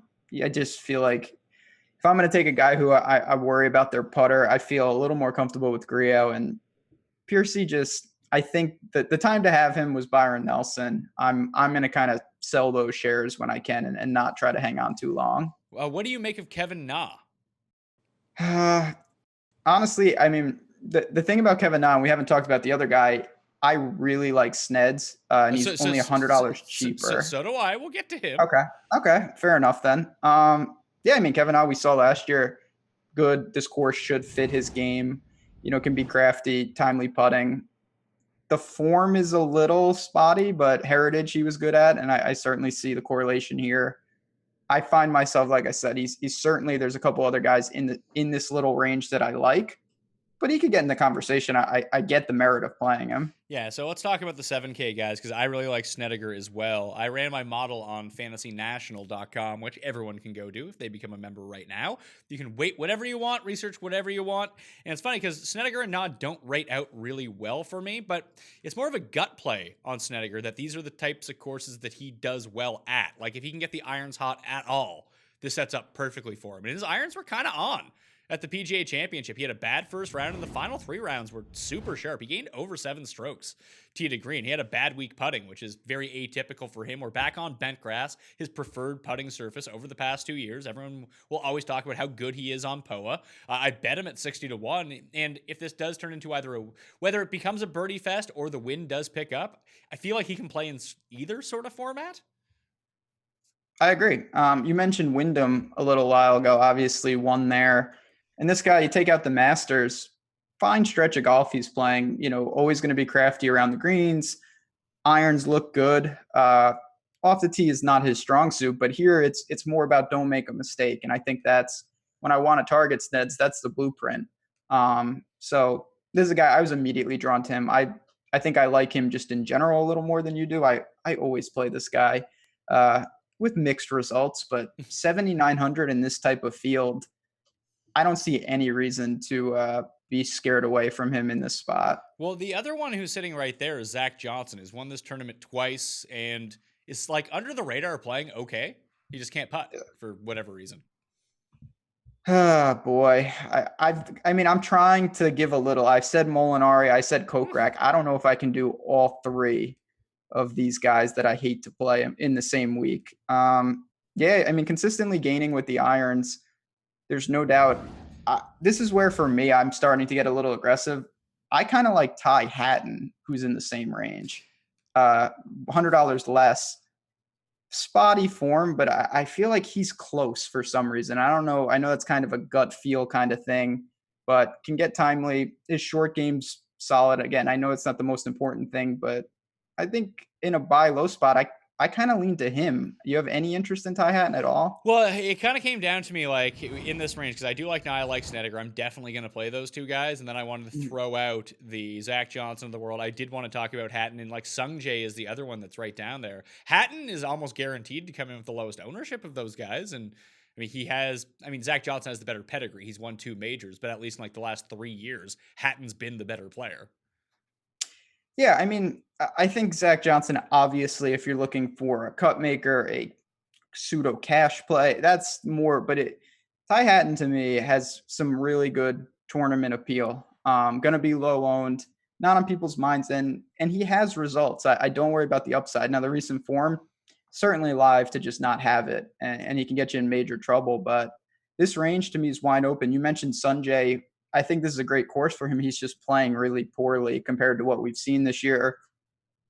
just feel like if I'm going to take a guy who I worry about their putter, I feel a little more comfortable with Griot. And Piercy I think that the time to have him was Byron Nelson. I'm going to kind of sell those shares when I can and not try to hang on too long. What do you make of Kevin Na? Honestly, I mean, the thing about Kevin Na, and we haven't talked about the other guy, I really like Sneds, and he's only $100 cheaper. So do I. We'll get to him. Okay, fair enough then. Yeah, I mean, Kevin Na, we saw last year, good. This course should fit his game. Can be crafty, timely putting. the form is a little spotty, but heritage he was good at, and I certainly see the correlation here. I find myself, like I said, he's certainly, there's a couple other guys in this little range that I like, but he could get in the conversation. I get the merit of playing him. Yeah, so let's talk about the 7K guys because I really like Snedeker as well. I ran my model on fantasynational.com, which everyone can go do if they become a member right now. You can wait whatever you want, research whatever you want. And it's funny because Snedeker and Nod don't rate out really well for me, but it's more of a gut play on Snedeker that these are the types of courses that he does well at. Like if he can get the irons hot at all, this sets up perfectly for him. And his irons were kind of on at the PGA Championship. He had a bad first round, and the final 3 rounds were super sharp. He gained over 7 strokes tee to green. He had a bad week putting, which is very atypical for him. We're back on bent grass, his preferred putting surface over the past 2 years. Everyone will always talk about how good he is on POA. I bet him at 60-1, and if this does turn into whether it becomes a birdie fest or the wind does pick up, I feel like he can play in either sort of format. I agree. You mentioned Wyndham a little while ago, obviously won there. And this guy, you take out the Masters, fine stretch of golf he's playing, always going to be crafty around the greens. Irons look good. Off the tee is not his strong suit, but here it's more about don't make a mistake. And I think that's when I want to target Sneds, that's the blueprint. So this is a guy, I was immediately drawn to him. I think I like him just in general a little more than you do. I always play this guy with mixed results, but 7,900 in this type of field, I don't see any reason to be scared away from him in this spot. Well, the other one who's sitting right there is Zach Johnson. He's won this tournament twice and is like under the radar playing okay. He just can't putt for whatever reason. Oh boy. I'm trying to give a little. I've said Molinari, I said Kokrak. I don't know if I can do all 3 of these guys that I hate to play in the same week. Consistently gaining with the irons. There's no doubt. This is where, for me, I'm starting to get a little aggressive. I kind of like Ty Hatton, who's in the same range. $100 less. Spotty form, but I feel like he's close for some reason. I don't know. I know that's kind of a gut feel kind of thing, but can get timely. His short game's solid. Again, I know it's not the most important thing, but I think in a buy low spot, I kind of lean to him. You have any interest in Ty Hatton at all? Well, it kind of came down to me like in this range because I do like Nia, like Snedeker. I'm definitely going to play those 2 guys, and then I wanted to throw out the Zach Johnson of the world. I did want to talk about Hatton, and like Sung Jae is the other one that's right down there. Hatton is almost guaranteed to come in with the lowest ownership of those guys, and Zach Johnson has the better pedigree. He's won 2 majors, but at least in like the last 3 years, Hatton's been the better player. Yeah, I think Zach Johnson, obviously, if you're looking for a cut maker, a pseudo cash play, that's more, but Ty Hatton to me has some really good tournament appeal. Going to be low owned, not on people's minds, and he has results. I don't worry about the upside. Now, the recent form, certainly live to just not have it, and he can get you in major trouble, but this range to me is wide open. You mentioned Sunjay. I think this is a great course for him. He's just playing really poorly compared to what we've seen this year.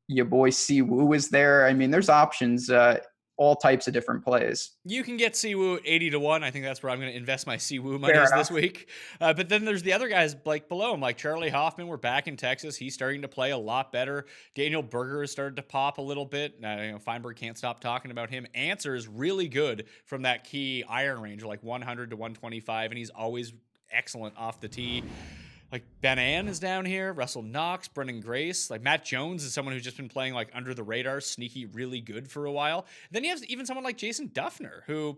Your boy Siwoo is there. There's options, all types of different plays. You can get Siwoo at 80-1. I think that's where I'm going to invest my Siwoo monies this week. But then there's the other guys like below him, like Charlie Hoffman. We're back in Texas. He's starting to play a lot better. Daniel Berger has started to pop a little bit. Feinberg can't stop talking about him. Answer is really good from that key iron range, like 100 to 125, and he's always excellent off the tee. Like Ben Ann is down here, Russell Knox, Brendan Grace. Like Matt Jones is someone who's just been playing like under the radar, sneaky, really good for a while. Then you have even someone like Jason Duffner, who,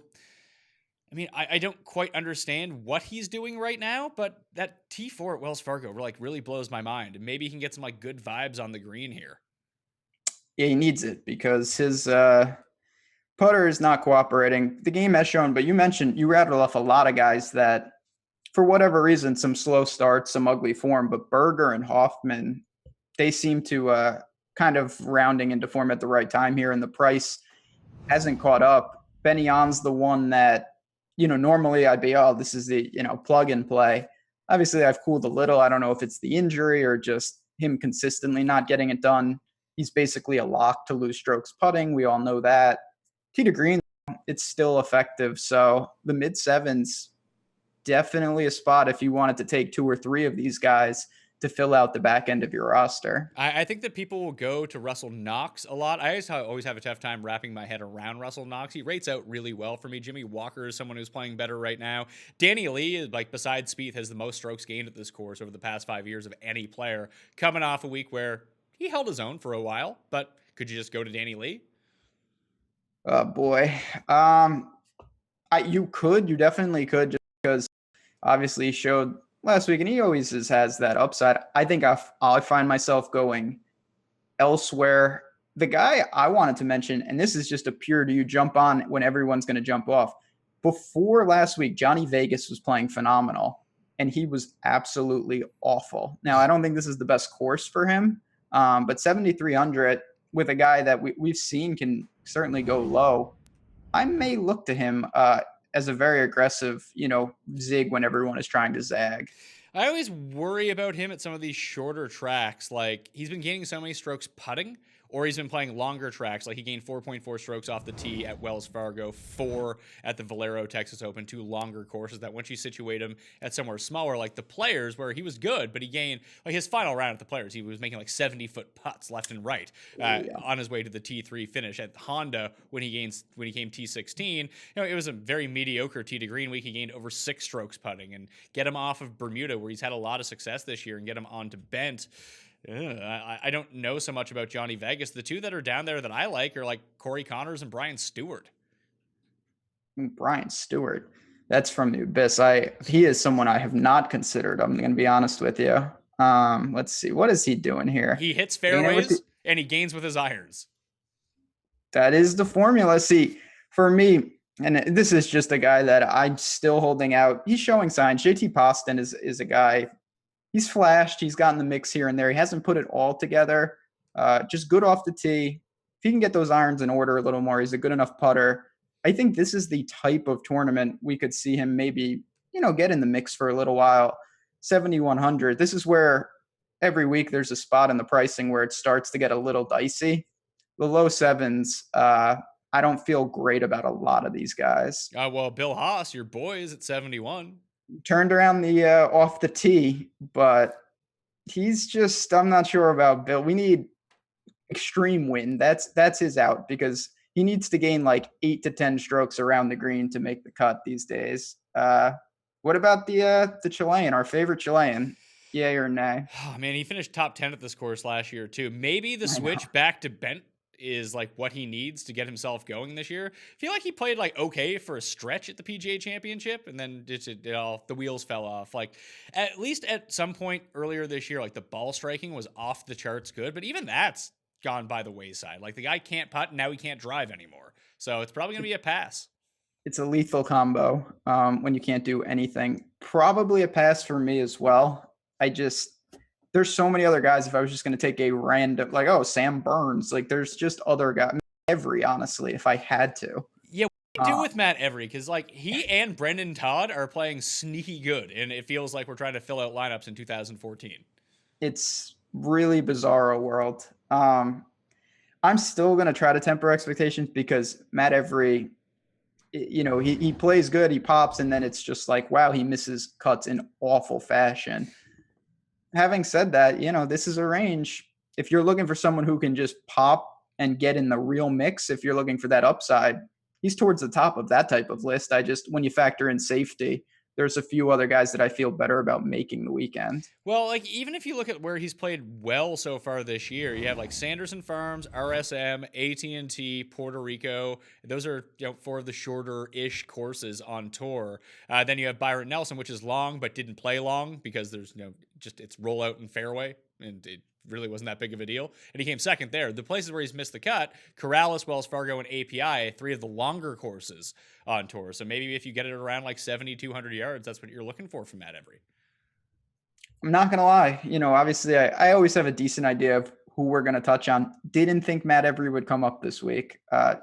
I don't quite understand what he's doing right now, but that T4 at Wells Fargo really blows my mind. And maybe he can get some like good vibes on the green here. Yeah, he needs it because his putter is not cooperating. The game has shown, but you rattled off a lot of guys that, for whatever reason, some slow starts, some ugly form, but Berger and Hoffman, they seem to kind of rounding into form at the right time here, and the price hasn't caught up. Benny On's the one that, normally I'd be, this is the, plug and play. Obviously, I've cooled a little. I don't know if it's the injury or just him consistently not getting it done. He's basically a lock to lose strokes putting. We all know that. Tee to green, it's still effective. So the mid sevens, definitely a spot if you wanted to take 2 or 3 of these guys to fill out the back end of your roster. I think that people will go to Russell Knox a lot. I always have a tough time wrapping my head around Russell Knox. He rates out really well for me. Jimmy Walker is someone who's playing better right now. Danny Lee, like besides Spieth, has the most strokes gained at this course over the past 5 years of any player, coming off a week where he held his own for a while. But could you just go to Danny Lee? Oh boy. You definitely could, just because obviously he showed last week and he always has that upside. I think I'll find myself going elsewhere. The guy I wanted to mention, and this is just a pure, do you jump on when everyone's going to jump off? Before last week, Johnny Vegas was playing phenomenal and he was absolutely awful. Now, I don't think this is the best course for him, but 7,300 with a guy that we've seen can certainly go low. I may look to him as a very aggressive, zig when everyone is trying to zag. I always worry about him at some of these shorter tracks. Like, he's been gaining so many strokes putting, or he's been playing longer tracks. Like, he gained 4.4 strokes off the tee at Wells Fargo, 4 at the Valero Texas Open, 2 longer courses that once you situate him at somewhere smaller, like the Players, where he was good, but he gained, like his final round at the Players, he was making like 70-foot putts left and right on his way to the T3 finish. At Honda, when he came T16, it was a very mediocre tee to green week. He gained over 6 strokes putting, and get him off of Bermuda, where he's had a lot of success this year, and get him onto Bent. I don't know so much about Johnny Vegas. The two that are down there that I like are like Corey Connors and Brian Stewart. Brian Stewart, that's from the Abyss. He is someone I have not considered. I'm going to be honest with you. Let's see. What is he doing here? He hits fairways and he gains with his irons. That is the formula. See, for me, and this is just a guy that I'm still holding out. He's showing signs. JT Poston is a guy. He's flashed. He's gotten the mix here and there. He hasn't put it all together. Just good off the tee. If he can get those irons in order a little more, he's a good enough putter. I think this is the type of tournament we could see him maybe, get in the mix for a little while. 7,100. This is where every week there's a spot in the pricing where it starts to get a little dicey. The low sevens, I don't feel great about a lot of these guys. Well, Bill Haas, your boy, is at 71. Turned around the off the tee, but he's just, I'm not sure about Bill. We need extreme wind. That's his out, because he needs to gain like 8 to 10 strokes around the green to make the cut these days. What about the Chilean, our favorite Chilean? Yay or nay? Oh man, he finished top 10 at this course last year too. Maybe the switch back to Bent is like what he needs to get himself going this year. I feel like he played like okay for a stretch at the PGA Championship, and then the wheels fell off. Like, at least at some point earlier this year, like the ball striking was off the charts good, but even that's gone by the wayside. Like, the guy can't putt, and now he can't drive anymore. So it's probably going to be a pass. It's a lethal combo when you can't do anything. Probably a pass for me as well. There's so many other guys. If I was just going to take a random, like, Sam Burns, like there's just other guys. Every, honestly, if I had to. Yeah, what do you do with Matt Every? Because like he and Brendan Todd are playing sneaky good, and it feels like we're trying to fill out lineups in 2014. It's really bizarro world. I'm still going to try to temper expectations, because Matt Every, he plays good, he pops, and then it's just like, wow, he misses cuts in awful fashion. Having said that, this is a range. If you're looking for someone who can just pop and get in the real mix, if you're looking for that upside, he's towards the top of that type of list. When you factor in safety, there's a few other guys that I feel better about making the weekend. Well, like, even if you look at where he's played well so far this year, you have like Sanderson Farms, RSM, AT&T, Puerto Rico. Those are 4 of the shorter-ish courses on tour. Then you have Byron Nelson, which is long but didn't play long because there's just it's rollout and fairway, and it really wasn't that big of a deal. And he came second there. The places where he's missed the cut, Corrales, Wells Fargo, and API, 3 of the longer courses on tour. So maybe if you get it around like 7,200 yards, that's what you're looking for from Matt Every. I'm not going to lie. Obviously I always have a decent idea of who we're going to touch on. Didn't think Matt Every would come up this week.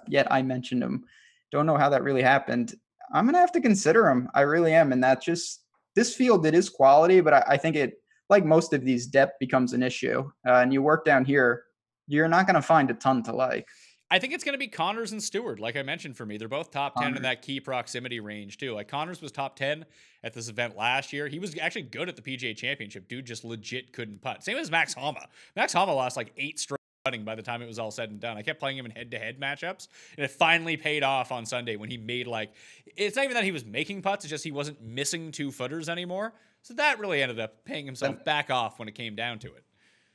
Yet I mentioned him. Don't know how that really happened. I'm going to have to consider him. I really am. And that just, this field, it is quality, but I think it, like most of these, depth becomes an issue. And you work down here, you're not going to find a ton to like. I think it's going to be Connors and Stewart, like I mentioned for me. They're both top 10 in that key proximity range, too. Like, Connors was top 10 at this event last year. He was actually good at the PGA Championship. Dude just legit couldn't putt. Same as Max Homa. Max Homa lost like 8 strokes putting by the time it was all said and done. I kept playing him in head-to-head matchups, and it finally paid off on Sunday when he made, like, it's not even that he was making putts, it's just he wasn't missing 2 footers anymore. So that really ended up paying himself back off when it came down to it.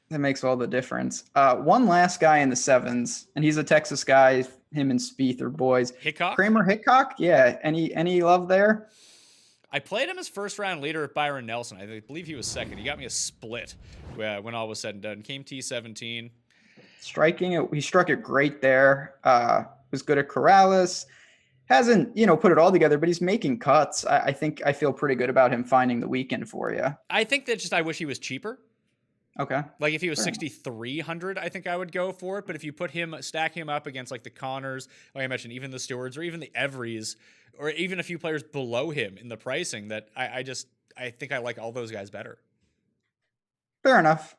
That makes all the difference. One last guy in the 7s, and he's a Texas guy. Him and Spieth are boys. Hickok? Kramer Hickok? Yeah. Any love there? I played him as first-round leader at Byron Nelson. I believe he was second. He got me a split when all was said and done. Came T17. Striking it, he struck it great there. Was good at Corrales. Hasn't, put it all together, but he's making cuts. I feel pretty good about him finding the weekend for you. I think that I wish he was cheaper. Okay. Like if he was 6,300, I think I would go for it. But if you stack him up against like the Connors, like I mentioned, even the Stewarts or even the Everys, or even a few players below him in the pricing, that I think I like all those guys better. Fair enough.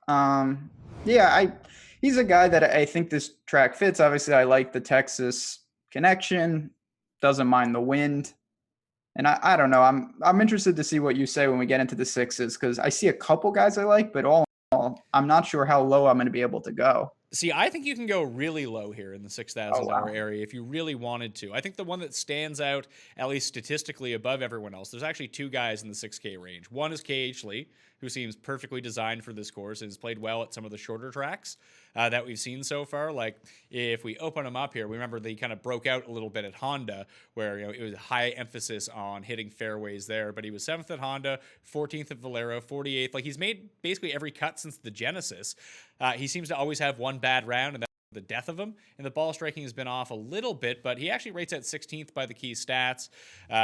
He's a guy that I think this track fits. Obviously, I like the Texas connection. Doesn't mind the wind. And I don't know. I'm interested to see what you say when we get into the 6s, because I see a couple guys I like, but all in all, I'm not sure how low I'm going to be able to go. See, I think you can go really low here in the $6,000 area if you really wanted to. I think the one that stands out, at least statistically, above everyone else, there's actually 2 guys in the 6K range. One is KH Lee, who seems perfectly designed for this course and has played well at some of the shorter tracks that we've seen so far. Like, if we open him up here, we remember they kind of broke out a little bit at Honda, where it was a high emphasis on hitting fairways there. But he was 7th at Honda, 14th at Valero, 48th. Like, he's made basically every cut since the Genesis. He seems to always have one bad round, and that's the death of him. And the ball striking has been off a little bit, but he actually rates at 16th by the key stats.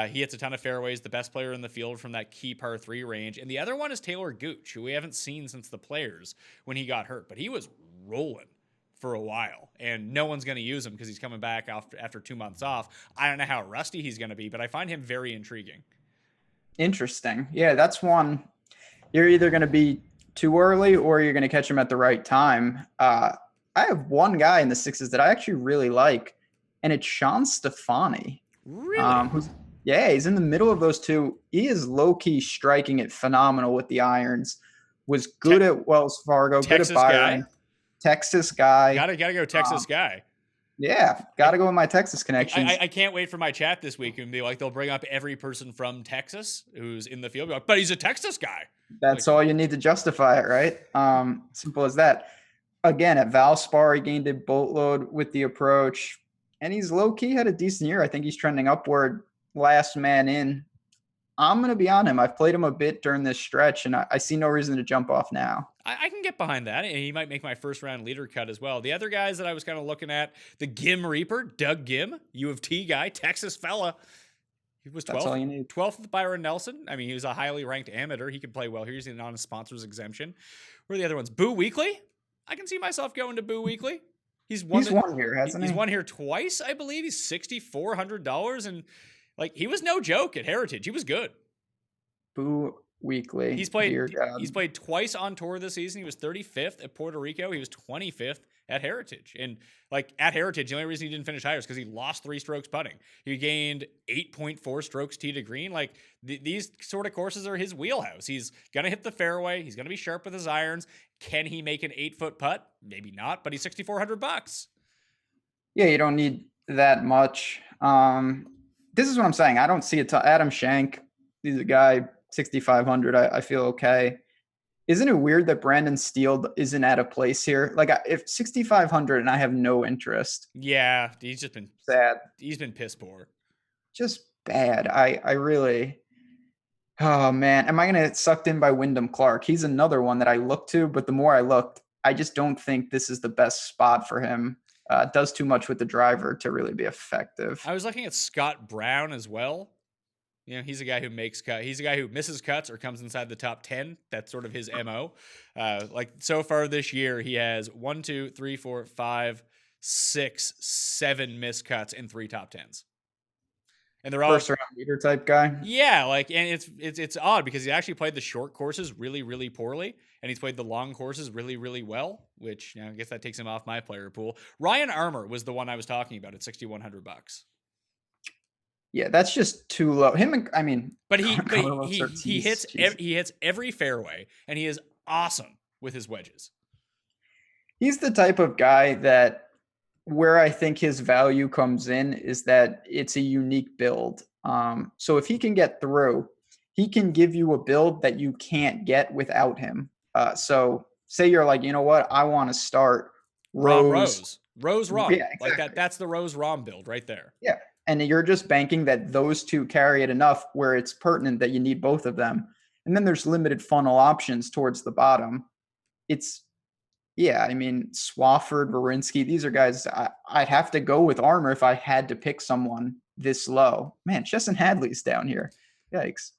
He hits a ton of fairways, the best player in the field from that key par 3 range. And the other one is Taylor Gooch, who we haven't seen since the Players when he got hurt, but he was rolling for a while, and no one's going to use him because he's coming back after 2 months off. I don't know how rusty he's going to be, but I find him very intriguing. Interesting. Yeah, that's one. You're either going to be too early or you're going to catch him at the right time. I have one guy in the 6s that I actually really like, and it's Sean Stefani. Really? He's in the middle of those 2. He is low-key striking it phenomenal with the irons. Was good at Wells Fargo, Texas good at Byron. Guy. Texas guy. Gotta go Texas guy. Yeah, gotta go with my Texas connections. I can't wait for my chat this week and be like, they'll bring up every person from Texas who's in the field. Be like, but he's a Texas guy. That's all you need to justify it, right? Simple as that. Again, at Valspar, he gained a boatload with the approach, and he's low-key had a decent year. I think he's trending upward. Last man in. I'm going to be on him. I've played him a bit during this stretch, and I see no reason to jump off now. I can get behind that, and he might make my first-round leader cut as well. The other guys that I was kind of looking at, the Gim Reaper, Doug Gim, U of T guy, Texas fella. He was 12th. That's all you need. 12th with Byron Nelson. I mean, he was a highly ranked amateur. He could play well here. He's on a sponsor's exemption. Where are the other ones? Boo Weekly? I can see myself going to Boo Weekly. He's won here, hasn't he? He's won here twice, I believe. He's $6,400, and like he was no joke at Heritage. He was good. Boo Weekly. He's played twice on tour this season. He was 35th at Puerto Rico. He was 25th at Heritage. And like at Heritage, the only reason he didn't finish higher is because he lost 3 strokes putting. He gained 8.4 strokes tee to green. Like these sort of courses are his wheelhouse. He's going to hit the fairway. He's going to be sharp with his irons. Can he make an 8-foot putt? Maybe not, but he's $6,400. Yeah, you don't need that much. This is what I'm saying. I don't see it. Adam Shank, he's a guy, 6,500. I feel okay. Isn't it weird that Brandon Steele isn't at a place here? Like if 6,500 and I have no interest. Yeah, he's just been sad. He's been piss poor. Just bad. I really. Oh man, am I gonna get sucked in by Wyndham Clark? He's another one that I look to, but the more I looked, I just don't think this is the best spot for him. Does too much with the driver to really be effective. I was looking at Scott Brown as well. You know, he's a guy who makes cut. He's a guy who misses cuts or comes inside the top 10. That's sort of his MO. Like so far this year, he has 1, 2, 3, 4, 5, 6, 7 missed cuts in 3 top 10s. And they're all first round leader type guy. Yeah, like, and it's odd because he actually played the short courses really, really poorly. and he's played the long courses really, really well, which I guess that takes him off my player pool. Ryan Armour was the one I was talking about at $6,100. Yeah, that's just too low. I mean, But Carlos he Ortiz, hits Jesus. he hits every fairway, and he is awesome with his wedges. He's the type of guy that where I think his value comes in is that it's a unique build. So if he can get through, he can give you a build that you can't get without him. So say you're like, you know what, I want to start Rose Rom. Yeah, exactly. Like that. That's the Rose Rom build right there. Yeah. And you're just banking that those two carry it enough where it's pertinent that you need both of them. And then there's limited funnel options towards the bottom. I mean, Swafford, Wawrinski, these are guys I'd have to go with Armour if I had to pick someone this low. Man, Chesson Hadley's down here. Yikes.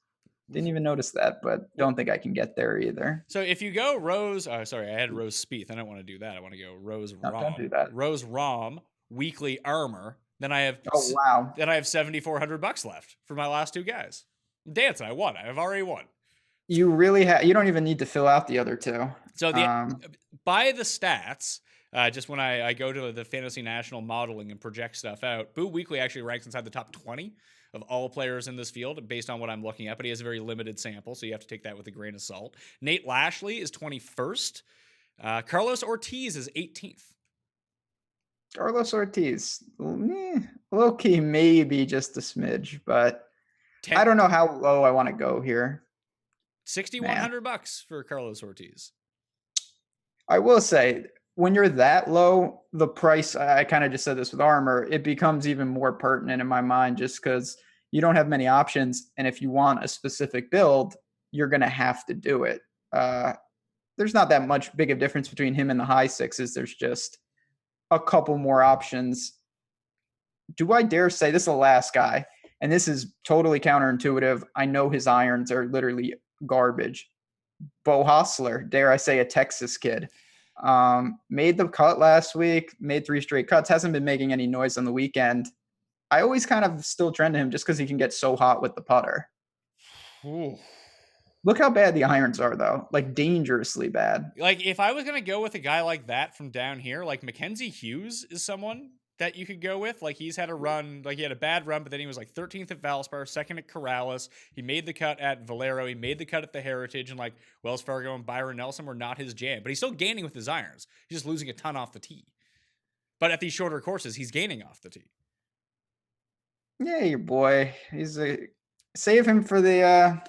Didn't even notice that, but don't think I can get there either. So if you go Rose, I had Rose Spieth. I don't want to do that. I want to go Rose Rom. Don't do that. Rose Rom, weekly Armour. Then I have Then I have $7,400 left for my last two guys. I'm dancing. I won. I've already won. You really you don't even need to fill out the other two. So by the stats, just when I go to the Fantasy National modeling and project stuff out, Boo Weekly actually ranks inside the top 20 of all players in this field based on what I'm looking at, but he has a very limited sample, so you have to take that with a grain of salt. Nate Lashley is 21st. Carlos Ortiz is 18th. Carlos Ortiz, low-key maybe just a smidge, but I don't know how low I want to go here. $6,100 for Carlos Ortiz. I will say, when you're that low, the price, I kind of just said this with Armour, it becomes even more pertinent in my mind just because you don't have many options. And if you want a specific build, you're going to have to do it. There's not that much big of difference between him and the high sixes. There's just a couple more options. Do I dare say this is the last guy? And this is totally counterintuitive. I know his irons are literally garbage. Bo Hostler, dare I say a Texas kid, made the cut last week, made 3 straight cuts, hasn't been making any noise on the weekend. I always kind of still trend to him just because he can get so hot with the putter. Ooh. Look how bad the irons are, though. Like, dangerously bad. Like, if I was going to go with a guy like that from down here, like Mackenzie Hughes is someone that you could go with. Like, he's had a run, like he had a bad run, but then he was like 13th at Valspar, 2nd at Corrales. He made the cut at Valero. He made the cut at the Heritage, and like Wells Fargo and Byron Nelson were not his jam, but he's still gaining with his irons. He's just losing a ton off the tee. But at these shorter courses, he's gaining off the tee. Yeah, your boy. Save him for the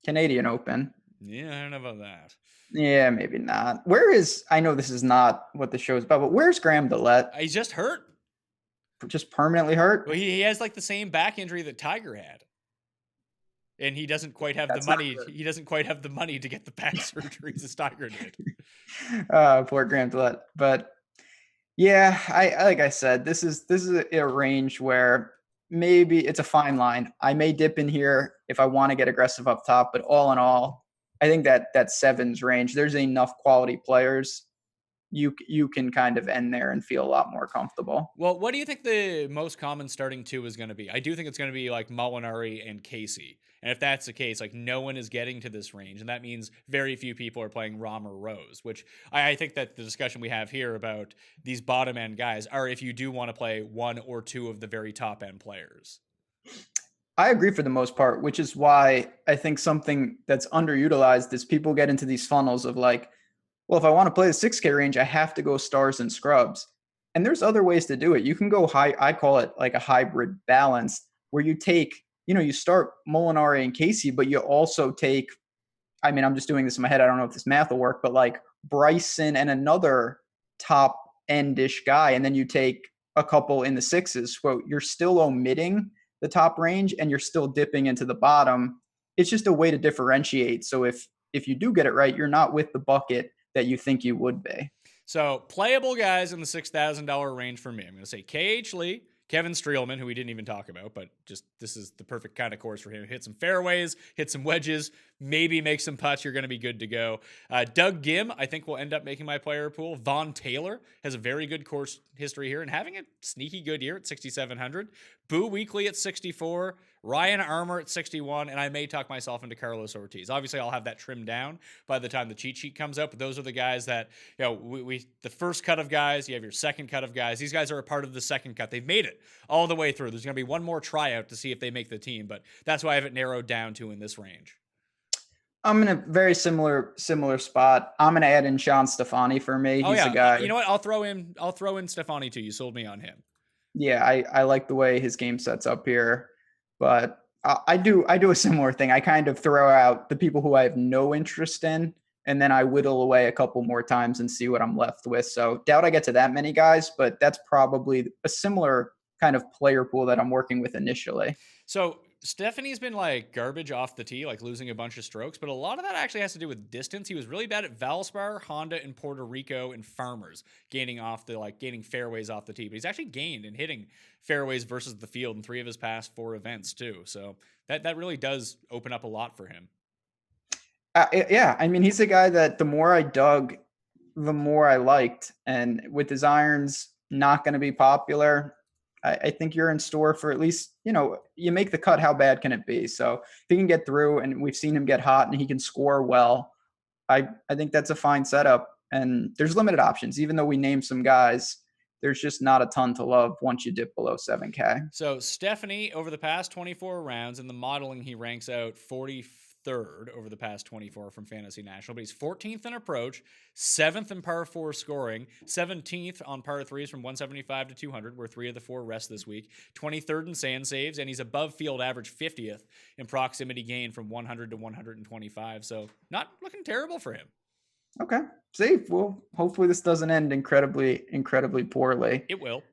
Canadian Open. Yeah, I don't know about that. Yeah, maybe not. I know this is not what the show's about, but where's Graham Dillette? He's just hurt. Just permanently hurt? Well, he has like the same back injury that Tiger had. And he doesn't quite have the money. He doesn't quite have the money to get the back surgeries as Tiger did. Poor Graham Dillette. But yeah, like I said, this is a range where maybe it's a fine line. I may dip in here if I want to get aggressive up top, but all in all, I think that sevens range, there's enough quality players. You can kind of end there and feel a lot more comfortable. Well, what do you think the most common starting two is going to be? I do think it's going to be like Molinari and Casey. And if that's the case, like no one is getting to this range. And that means very few people are playing Rahm or Rose, which I think that the discussion we have here about these bottom end guys are if you do want to play one or two of the very top end players. I agree for the most part, which is why I think something that's underutilized is people get into these funnels of like, well, if I want to play the 6K range, I have to go stars and scrubs. And there's other ways to do it. You can go high. I call it like a hybrid balance where you take, you start Molinari and Casey, but you also take, I'm just doing this in my head. I don't know if this math will work, but like Bryson and another top endish guy. And then you take a couple in the sixes. So you're still omitting the top range and you're still dipping into the bottom. It's just a way to differentiate. So if you do get it right, you're not with the bucket that you think you would be. So playable guys in the $6,000 range for me. I'm going to say KH Lee, Kevin Streelman, who we didn't even talk about, but just this is the perfect kind of course for him. Hit some fairways, hit some wedges, maybe make some putts, you're going to be good to go. Doug Gim, I think, will end up making my player pool. Vaughn Taylor has a very good course history here and having a sneaky good year at 6,700. Boo Weekly at 64. Ryan Armour at 61, and I may talk myself into Carlos Ortiz. Obviously, I'll have that trimmed down by the time the cheat sheet comes out, but those are the guys that, the first cut of guys, you have your second cut of guys. These guys are a part of the second cut. They've made it all the way through. There's going to be one more tryout to see if they make the team, but that's why I have it narrowed down to in this range. I'm in a very similar spot. I'm going to add in Sean Stefani for me. He's a guy. You know what? I'll throw in Stefani too. You sold me on him. Yeah, I like the way his game sets up here. But I do a similar thing. I kind of throw out the people who I have no interest in, and then I whittle away a couple more times and see what I'm left with. So doubt I get to that many guys, but that's probably a similar kind of player pool that I'm working with initially. So Stephanie's been like garbage off the tee, like losing a bunch of strokes, but a lot of that actually has to do with distance. He was really bad at Valspar, Honda, and Puerto Rico and Farmers, gaining fairways off the tee. But he's actually gained in hitting fairways versus the field in 3 of his past 4 events too. So that really does open up a lot for him. Yeah, I mean, he's a guy that the more I dug, the more I liked. And with his irons not going to be popular, I think you're in store for at least, you make the cut, how bad can it be? So if he can get through, and we've seen him get hot and he can score well, I think that's a fine setup. And there's limited options. Even though we named some guys, there's just not a ton to love once you dip below 7K. So Stephanie, over the past 24 rounds in the modeling, he ranks out 43rd over the past 24 from Fantasy National, but he's 14th in approach, 7th in par 4 scoring, 17th on par 3s from 175 to 200, where 3 of the 4 rest this week, 23rd in sand saves, and he's above field average 50th in proximity gain from 100 to 125. So not looking terrible for him. Okay. See, well, hopefully this doesn't end incredibly poorly. It will.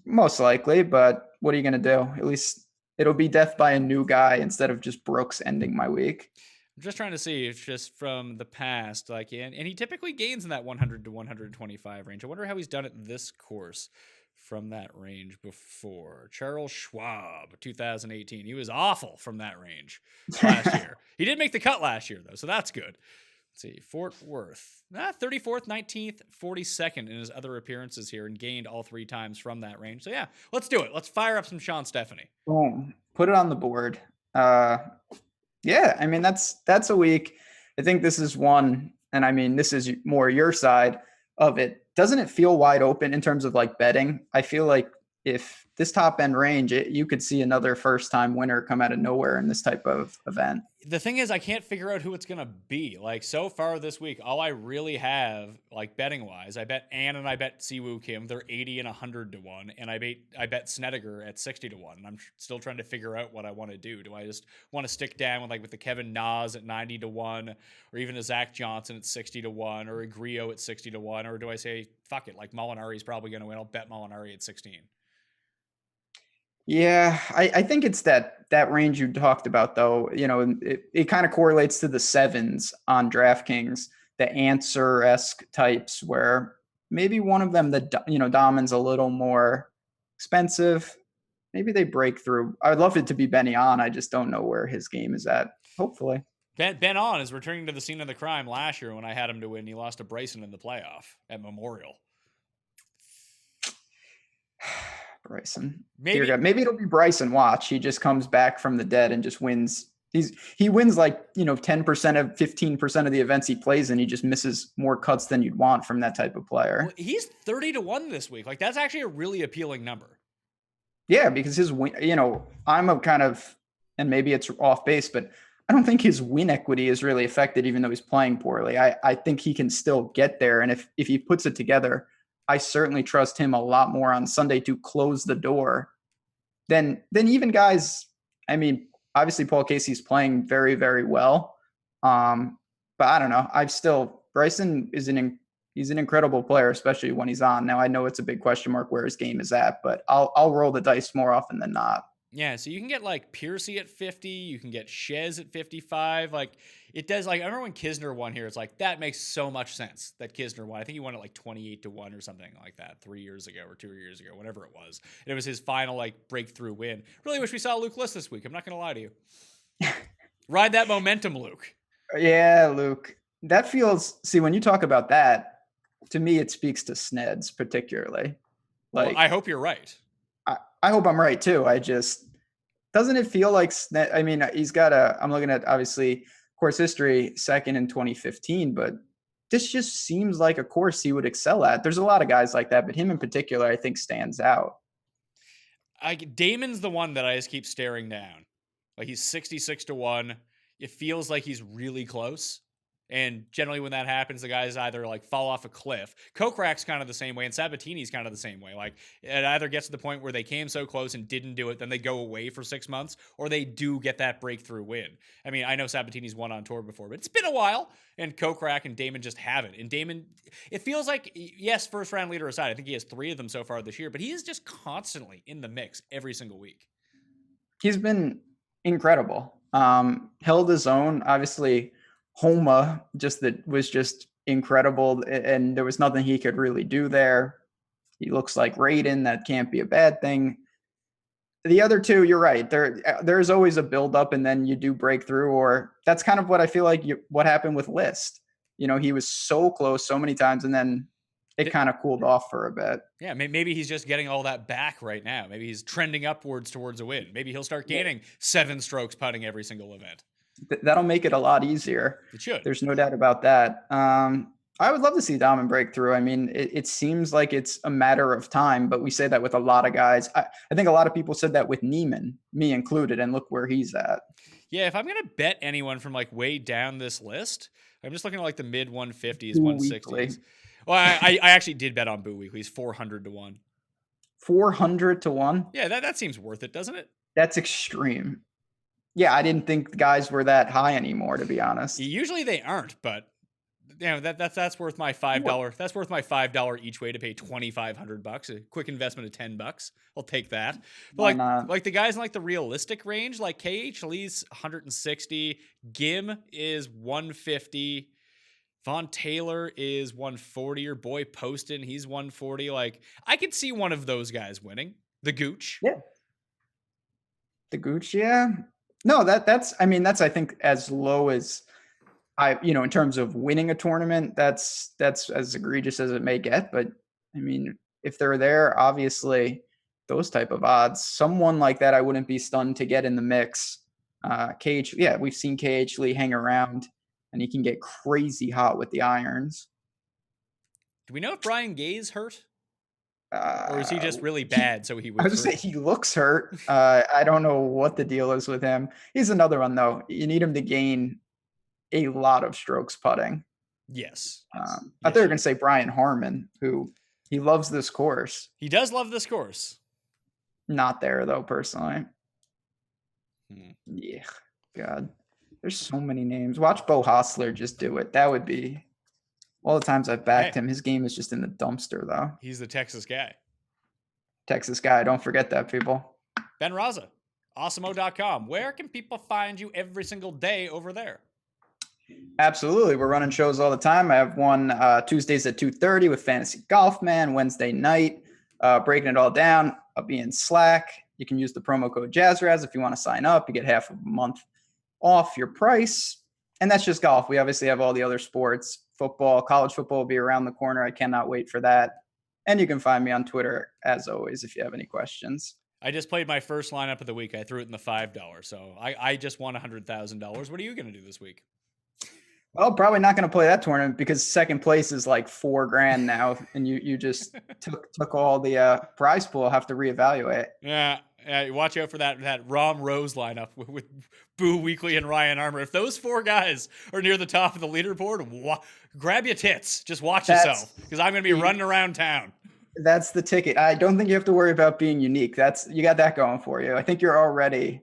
Most likely, but what are you going to do? At least it'll be death by a new guy instead of just Brooks ending my week. I'm just trying to see if just from the past, and he typically gains in that 100 to 125 range. I wonder how he's done it this course from that range before. Charles Schwab, 2018. He was awful from that range last year. He did make the cut last year, though, so that's good. Let's see, Fort Worth, 34th, 19th, 42nd in his other appearances here, and gained all 3 times from that range. So yeah, let's do it. Let's fire up some Sean Stephanie. Boom. Put it on the board. Yeah, I mean, that's a week. I think this is one, and I mean, this is more your side of it. Doesn't it feel wide open in terms of like betting? I feel like if this top end range, you could see another first time winner come out of nowhere in this type of event. The thing is, I can't figure out who it's going to be. Like, so far this week, all I really have, like, betting-wise, I bet Ann and I bet Siwoo Kim. They're 80 and 100 to 1. And I bet Snedeker at 60 to 1. And I'm still trying to figure out what I want to do. Do I just want to stick down with the Kevin Nas at 90 to 1, or even a Zach Johnson at 60 to 1, or a Griot at 60 to 1? Or do I say, fuck it, like, Molinari's probably going to win. I'll bet Molinari at 16. Yeah, I think it's that range you talked about, though. It kind of correlates to the 7s on DraftKings, the answer-esque types, where maybe one of them, Damon's a little more expensive. Maybe they break through. I'd love it to be Benny On. I just don't know where his game is at. Hopefully. Ben On is returning to the scene of the crime last year when I had him to win. He lost to Bryson in the playoff at Memorial. Bryson. Maybe it'll be Bryson. Watch. He just comes back from the dead and just wins. He wins 10% of 15% of the events he plays, and he just misses more cuts than you'd want from that type of player. Well, he's 30 to 1 this week. Like, that's actually a really appealing number. Yeah, because his win, I'm a kind of, and maybe it's off base, but I don't think his win equity is really affected, even though he's playing poorly. I think he can still get there. And if he puts it together, I certainly trust him a lot more on Sunday to close the door than even guys. I mean, obviously Paul Casey's playing very, very well. But I don't know. Bryson is he's an incredible player, especially when he's on. Now I know it's a big question mark where his game is at, but I'll roll the dice more often than not. Yeah, so you can get Piercy at 50, you can get Shez at 55. It does. I remember when Kisner won here, it's that makes so much sense that Kisner won. I think he won at 28 to 1 or something like that 3 years ago or 2 years ago, whatever it was. And it was his final breakthrough win. Really wish we saw Luke List this week. I'm not going to lie to you. Ride that momentum, Luke. Yeah, Luke. That feels, see, when you talk about that, to me, it speaks to Sneds particularly. Well, Like, I hope you're right. I hope I'm right too. Doesn't it feel like Sned? I mean, I'm looking at obviously course history, second in 2015, but this just seems like a course he would excel at. There's a lot of guys like that, but him in particular, I think stands out. Damon's the one that I just keep staring down. Like he's 66 to 1. It feels like he's really close. And generally when that happens, the guys either like fall off a cliff. Kokrak's kind of the same way, and Sabatini's kind of the same way. Like it either gets to the point where they came so close and didn't do it, then they go away for 6 months, or they do get that breakthrough win. I mean, I know Sabatini's won on tour before, but it's been a while, and Kokrak and Damon just haven't. And Damon, it feels like, yes, first round leader aside, I think he has 3 of them so far this year, but he is just constantly in the mix every single week. He's been incredible. Held his own, obviously. Homa was just incredible, and there was nothing he could really do there. He looks like Raiden. That can't be a bad thing. The other two, you're right. There's always a buildup, and then you do break through, or that's kind of what I feel like what happened with List. You know, he was so close so many times, and then it kind of cooled off for a bit. Yeah, maybe he's just getting all that back right now. Maybe he's trending upwards towards a win. Maybe he'll start gaining 7 strokes putting every single event. That'll make it a lot easier. It should. There's no doubt about that. I would love to see Dahmen break through. I mean, it seems like it's a matter of time, but we say that with a lot of guys. I think a lot of people said that with Neiman, me included, and look where he's at. Yeah, if I'm going to bet anyone from like way down this list, I'm just looking at like the mid 150s, Boo 160s. Weekly. Well, I actually did bet on Boo Weekly. He's 400 to 1. 400 to 1? Yeah, that seems worth it, doesn't it? That's extreme. Yeah, I didn't think guys were that high anymore, to be honest. Usually they aren't, but you know that's worth my $5. That's worth my $5 each way to pay $2,500. A quick investment of $10. I'll take that. But like the guys in like the realistic range, like KH Lee's 160, Gim is 150. Von Taylor is 140, or Boy Poston, he's 140. Like I could see one of those guys winning. The Gooch. Yeah. The Gooch, yeah. No, that's I think as low as in terms of winning a tournament, that's as egregious as it may get. But I mean, if they're there, obviously those type of odds, someone like that, I wouldn't be stunned to get in the mix. We've seen KH Lee hang around, and he can get crazy hot with the irons. Do we know if Brian Gay's hurt? Or is he just really bad? So he was. I was say he looks hurt. I don't know what the deal is with him. He's another one though. You need him to gain a lot of strokes putting. Yes. I thought you were going to say Brian Harmon, who he loves this course. He does love this course. Not there though, personally. Yeah, God, there's so many names. Watch Bo Hostler just do it. That would be. All the times I've backed him, his game is just in the dumpster, though. He's the Texas guy. Texas guy. Don't forget that, people. Ben Rasa, awesemo.com. Where can people find you every single day over there? Absolutely. We're running shows all the time. I have one Tuesdays at 2:30 with Fantasy Golf Man, Wednesday night, breaking it all down. I'll be in Slack. You can use the promo code JazzRaz if you want to sign up. You get half a month off your price. And that's just golf. We obviously have all the other sports. Football, college football will be around the corner. I cannot wait for that. And you can find me on Twitter, as always, if you have any questions. I just played my first lineup of the week. I threw it in the $5. So I just won $100,000. What are you going to do this week? Well, probably not going to play that tournament because second place is like $4,000 now. And you just took all the prize pool. I'll have to reevaluate. Yeah. Watch out for that Rom Rose lineup with Boo Weekly and Ryan Armour. If those 4 guys are near the top of the leaderboard, grab your tits. Just watch yourself because I'm going to be running around town. That's the ticket. I don't think you have to worry about being unique. You got that going for you. I think you're already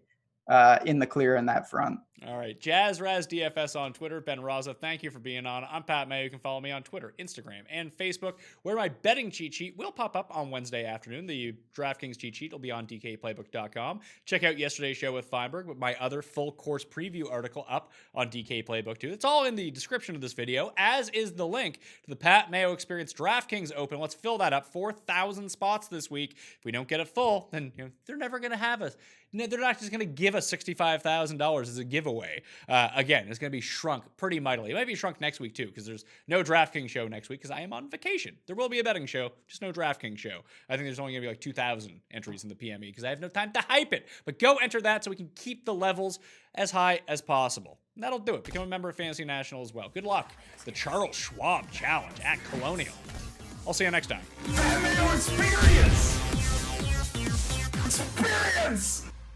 in the clear in that front. All right. JazzRaz DFS on Twitter. Ben Rasa, thank you for being on. I'm Pat Mayo. You can follow me on Twitter, Instagram, and Facebook, where my betting cheat sheet will pop up on Wednesday afternoon. The DraftKings cheat sheet will be on DKPlaybook.com. Check out yesterday's show with Feinberg, with my other full course preview article up on DK Playbook too. It's all in the description of this video, as is the link to the Pat Mayo Experience DraftKings Open. Let's fill that up. 4,000 spots this week. If we don't get it full, then they're never going to have us. They're not just going to give us $65,000 as a giveaway. giveaway, again, is going to be shrunk pretty mightily. It might be shrunk next week, too, because there's no DraftKings show next week because I am on vacation. There will be a betting show, just no DraftKings show. I think there's only going to be like 2,000 entries in the PME because I have no time to hype it. But go enter that so we can keep the levels as high as possible. And that'll do it. Become a member of Fantasy National as well. Good luck. It's the Charles Schwab Challenge at Colonial. I'll see you next time. That Mayo experience! Experience!